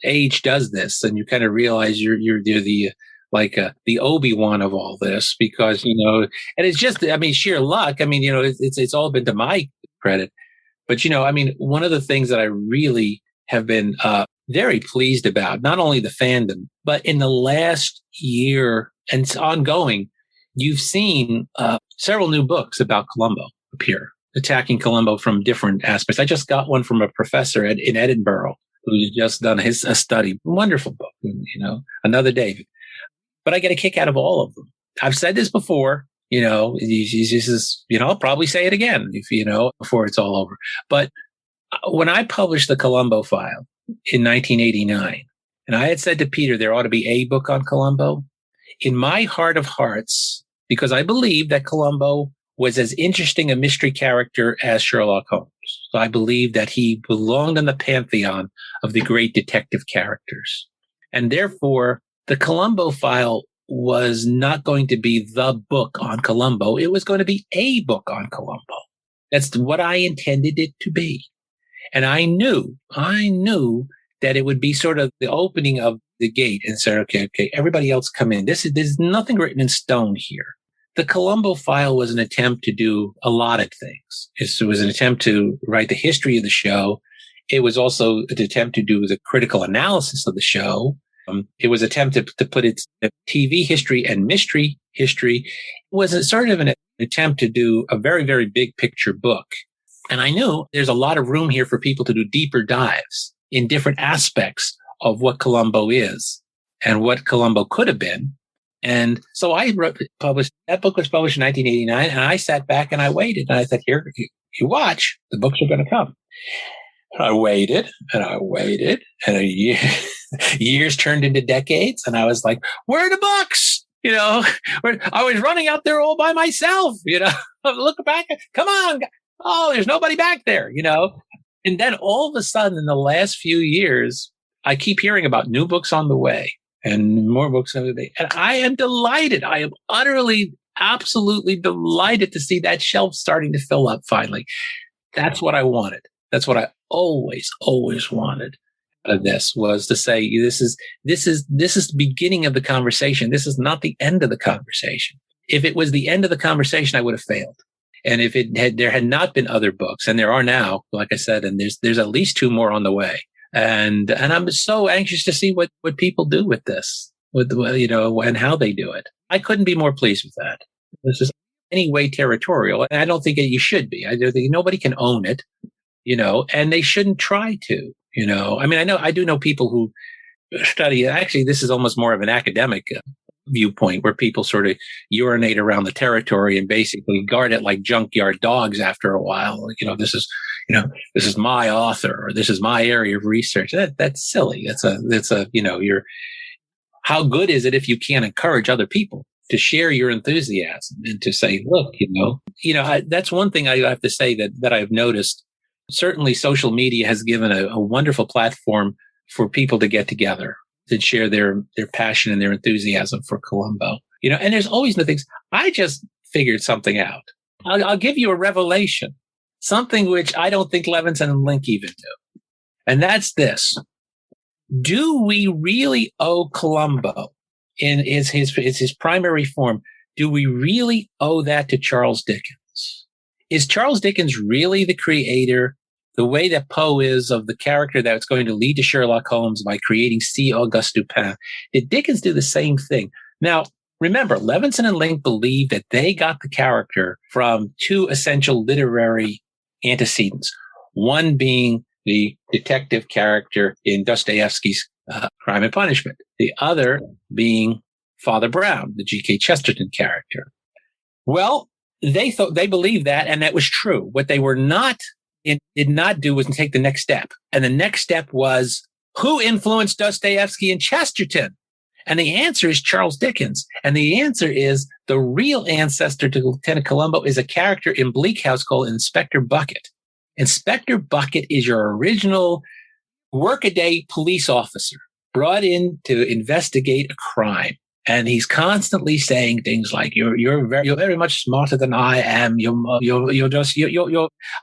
age does this, and you kind of realize you're the Obi-Wan of all this, because, and it's just, sheer luck. It's all been to my credit, but, one of the things that I really have been, very pleased about, not only the fandom, but in the last year and it's ongoing, you've seen, several new books about Columbo appear, attacking Columbo from different aspects. I just got one from a professor in Edinburgh who's just done a study. Wonderful book, Another Day. But I get a kick out of all of them. I've said this before, I'll probably say it again before it's all over. But when I published the Columbo file in 1989, and I had said to Peter, there ought to be a book on Columbo, in my heart of hearts, because I believe that Columbo was as interesting a mystery character as Sherlock Holmes. So I believe that he belonged in the pantheon of the great detective characters. And therefore, the Columbo file was not going to be the book on Columbo. It was going to be a book on Columbo. That's what I intended it to be. And I knew that it would be sort of the opening of the gate and said, okay, everybody else come in. There's nothing written in stone here. The Columbo file was an attempt to do a lot of things. It was an attempt to write the history of the show. It was also an attempt to do the critical analysis of the show. It was an attempt to put its TV history and mystery history. It was a sort of an attempt to do a very, very big picture book. And I knew there's a lot of room here for people to do deeper dives in different aspects of what Columbo is and what Columbo could have been. And so I published, that book was published in 1989, and I sat back and I waited. And I said, here, you watch, the books are going to come. And I waited, and years turned into decades. And I was like, where are the books? I was running out there all by myself, look back, come on. Oh, there's nobody back there, And then all of a sudden in the last few years, I keep hearing about new books on the way and more books on the way. And I am delighted. I am utterly, absolutely delighted to see that shelf starting to fill up finally. That's what I wanted. That's what I always wanted out of this, was to say, this is the beginning of the conversation. This is not the end of the conversation. If it was the end of the conversation, I would have failed. And if there had not been other books, and there are now, like I said, and there's at least 2 more on the way. And I'm so anxious to see what people do with this, and how they do it. I couldn't be more pleased with that. This is anyway territorial, and I don't think you should be. I don't think nobody can own it, and they shouldn't try to, I do know people who study. Actually, this is almost more of an academic viewpoint, where people sort of urinate around the territory and basically guard it like junkyard dogs after a while. This is my author, or this is my area of research. That's silly. How good is it if you can't encourage other people to share your enthusiasm and to say, look, that's one thing I have to say that I've noticed. Certainly social media has given a wonderful platform for people to get together, to share their passion and their enthusiasm for Columbo. And there's always new things. I just figured something out. I'll give you a revelation, something which I don't think Levinson Link even knew. And that's this. Do we really owe Columbo in his primary form? Do we really owe that to Charles Dickens? Is Charles Dickens really the creator, the way that Poe is, of the character that's going to lead to Sherlock Holmes by creating C. Auguste Dupin? Did Dickens do the same thing? Now, remember, Levinson and Link believed that they got the character from 2 essential literary antecedents, one being the detective character in Dostoevsky's Crime and Punishment, the other being Father Brown, the G.K. Chesterton character. Well, they believed that, and that was true. What they were not it did not do was take the next step. And the next step was, who influenced Dostoevsky and Chesterton? And the answer is Charles Dickens. And the answer is the real ancestor to Lieutenant Columbo is a character in Bleak House called Inspector Bucket. Inspector Bucket is your original workaday police officer brought in to investigate a crime. And he's constantly saying things like, you're very much smarter than I am.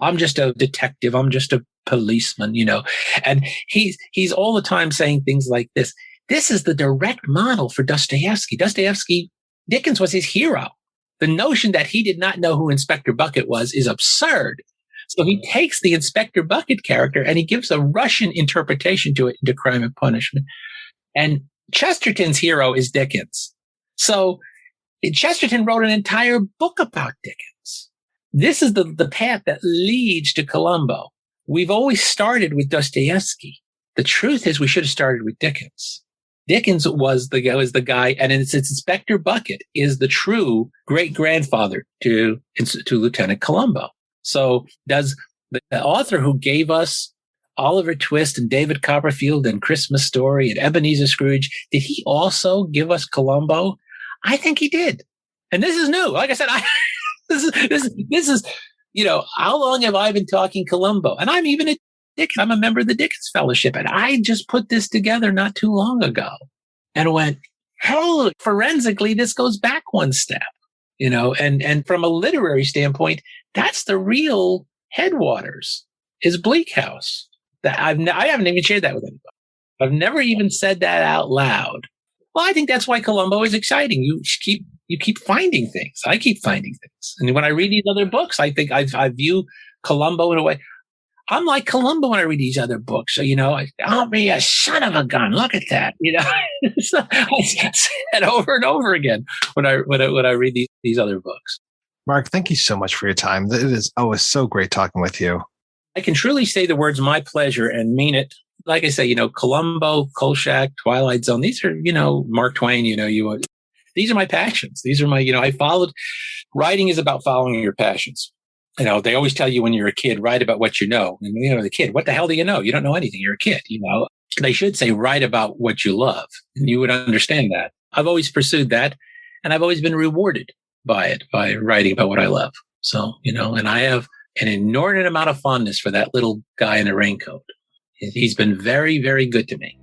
I'm just a detective. I'm just a policeman, and he's all the time saying things like this. This is the direct model for Dostoevsky. Dickens was his hero. The notion that he did not know who Inspector Bucket was is absurd. So he takes the Inspector Bucket character and he gives a Russian interpretation to it into Crime and Punishment. And Chesterton's hero is Dickens. So Chesterton wrote an entire book about Dickens. This is the path that leads to Columbo. We've always started with Dostoevsky. The truth is we should have started with Dickens. Dickens was the guy, and it's Inspector Bucket is the true great-grandfather to Lieutenant Columbo. So does the author who gave us Oliver Twist and David Copperfield and Christmas Story and Ebenezer Scrooge, did he also give us Columbo? I think he did. And this is new. Like I said, this is, how long have I been talking Columbo? And I'm even I'm a member of the Dickens Fellowship. And I just put this together not too long ago and went, hell, forensically, this goes back one step, and from a literary standpoint, that's the real headwaters is Bleak House. That I haven't even shared that with anybody. I've never even said that out loud. Well, I think that's why Columbo is exciting. You keep finding things. I keep finding things. And when I read these other books, I think I view Columbo in a way. I'm like Columbo when I read these other books. So, I'll be a son of a gun. Look at that. So I say that over and over again when I read these other books. Mark, thank you so much for your time. It is always so great talking with you. I can truly say the words "my pleasure" and mean it. Like I say, Columbo, Kolchak, Twilight Zone. These are, Mark Twain. These are my passions. These are my, I followed. Writing is about following your passions. They always tell you when you're a kid, write about what you know. And the kid, what the hell do you know? You don't know anything. You're a kid. They should say write about what you love, and you would understand that. I've always pursued that, and I've always been rewarded by it, by writing about what I love. So, and I have an inordinate amount of fondness for that little guy in a raincoat. He's been very, very good to me.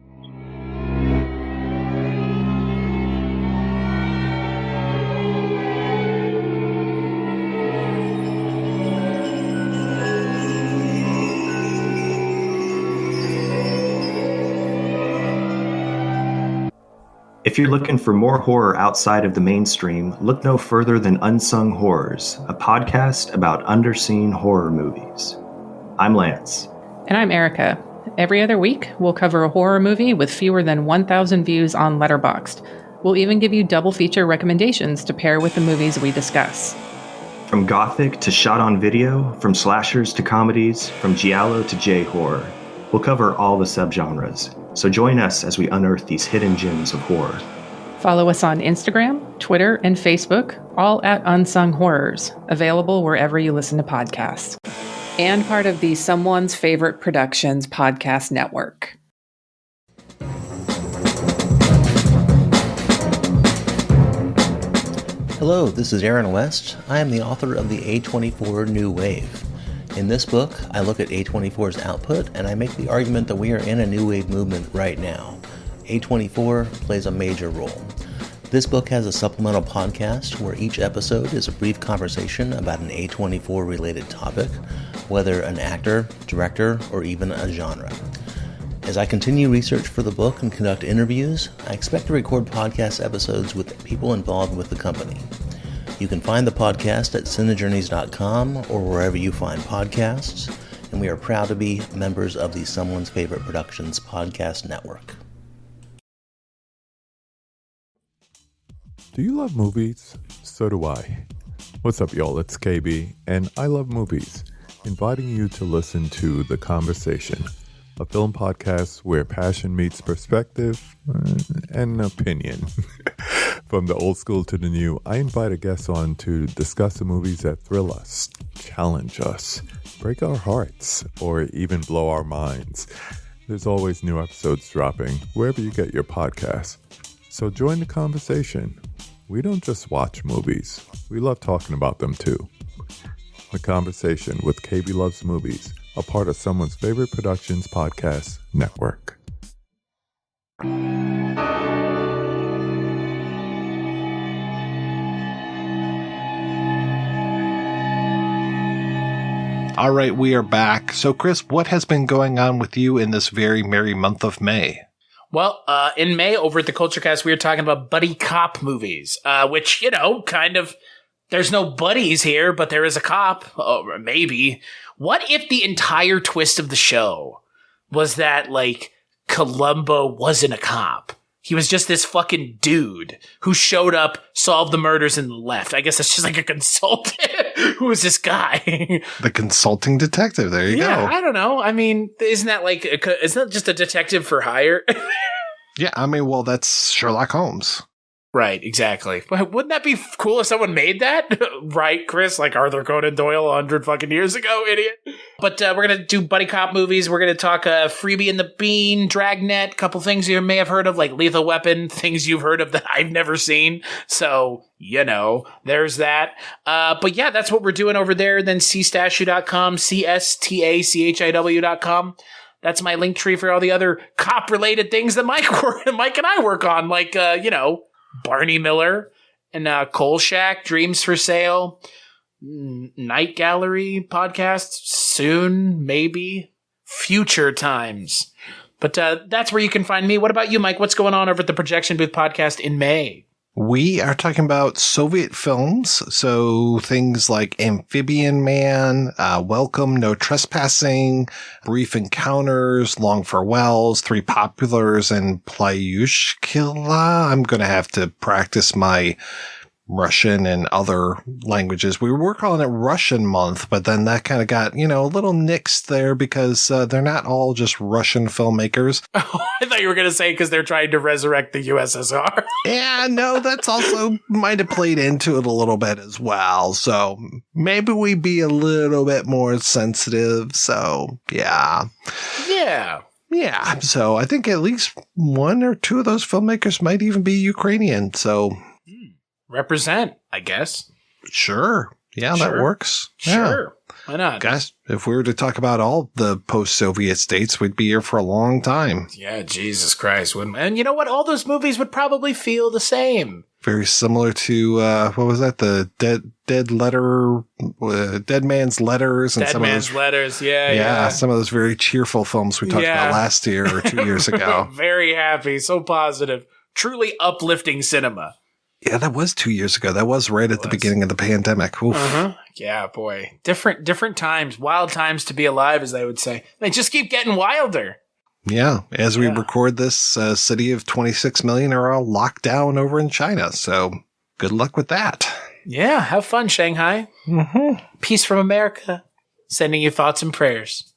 If you're looking for more horror outside of the mainstream, look no further than Unsung Horrors, a podcast about underseen horror movies. I'm Lance. And I'm Erica. Every other week, we'll cover a horror movie with fewer than 1,000 views on Letterboxd. We'll even give you double feature recommendations to pair with the movies we discuss. From gothic to shot on video, from slashers to comedies, from giallo to J-horror, we'll cover all the subgenres. So join us as we unearth these hidden gems of horror. Follow us on Instagram, Twitter, and Facebook, all at Unsung Horrors, available wherever you listen to podcasts. And part of the Someone's Favorite Productions podcast network. Hello, this is Aaron West. I am the author of the A24 New Wave. In this book, I look at A24's output and I make the argument that we are in a new wave movement right now. A24 plays a major role. This book has a supplemental podcast where each episode is a brief conversation about an A24 related topic, whether an actor, director, or even a genre. As I continue research for the book and conduct interviews, I expect to record podcast episodes with people involved with the company. You can find the podcast at cinejourneys.com or wherever you find podcasts, and we are proud to be members of the Someone's Favorite Productions podcast network. Do you love movies? So do I. What's up, y'all? It's KB, and I love movies, inviting you to listen to The Conversation, a film podcast where passion meets perspective and opinion. From the old school to the new, I invite a guest on to discuss the movies that thrill us, challenge us, break our hearts, or even blow our minds. There's always new episodes dropping wherever you get your podcasts. So join the conversation. We don't just watch movies. We love talking about them too. The Conversation with KB Loves Movies, a part of Someone's Favorite Productions podcast network. All right, we are back. So, Chris, what has been going on with you in this very merry month of May? Well, in May, over at the Culture Cast, we were talking about buddy cop movies, which, kind of, there's no buddies here, but there is a cop. Oh, maybe. What if the entire twist of the show was that, Columbo wasn't a cop? He was just this fucking dude who showed up, solved the murders, and left. I guess that's just like a consultant. Who is this guy? The consulting detective. There you go. Yeah, I don't know. I mean, isn't that just a detective for hire? Yeah, I mean, well, that's Sherlock Holmes. Right, exactly. Wouldn't that be cool if someone made that? Right, Chris? Like Arthur Conan Doyle 100 fucking years ago, idiot. But we're going to do buddy cop movies. We're going to talk Freebie and the Bean, Dragnet, a couple things you may have heard of, like Lethal Weapon, things you've heard of that I've never seen. So, there's that. But yeah, that's what we're doing over there. Then cstachiw.com, cstachiw.com. That's my link tree for all the other cop-related things that Mike and I work on, like, Barney Miller and Coal Shack, Dreams for Sale, Night Gallery podcast, soon, maybe, future times. But that's where you can find me. What about you, Mike? What's going on over at the Projection Booth podcast in May? We are talking about Soviet films, so things like Amphibian Man, Welcome, No Trespassing, Brief Encounters, Long Farewells, Three Populars, and Plyushkila. I'm going to have to practice my Russian and other languages. We were calling it Russian month, but then that kind of got, a little nixed there because they're not all just Russian filmmakers. Oh, I thought you were going to say because they're trying to resurrect the USSR. Yeah, no, that's also might have played into it a little bit as well. So maybe we be a little bit more sensitive. So, yeah. Yeah. Yeah. So I think at least one or two of those filmmakers might even be Ukrainian. So represent, I guess. Sure. Yeah, sure. That works. Sure. Yeah. Why not? Guys, if we were to talk about all the post-Soviet states, we'd be here for a long time. Yeah, Jesus Christ. And you know what? All those movies would probably feel the same. Very similar to, what was that? The Dead Man's Letters. And Dead Man's Letters, yeah. Yeah, some of those very cheerful films we talked about last year or 2 years ago. Very happy, so positive. Truly uplifting cinema. Yeah, that was 2 years ago. That was right at the beginning of the pandemic. Oof. Uh-huh. Yeah, boy. Different times. Wild times to be alive, as they would say. They just keep getting wilder. Yeah. As we record this, city of 26 million are all locked down over in China. So good luck with that. Yeah. Have fun, Shanghai. Mm-hmm. Peace from America. Sending you thoughts and prayers.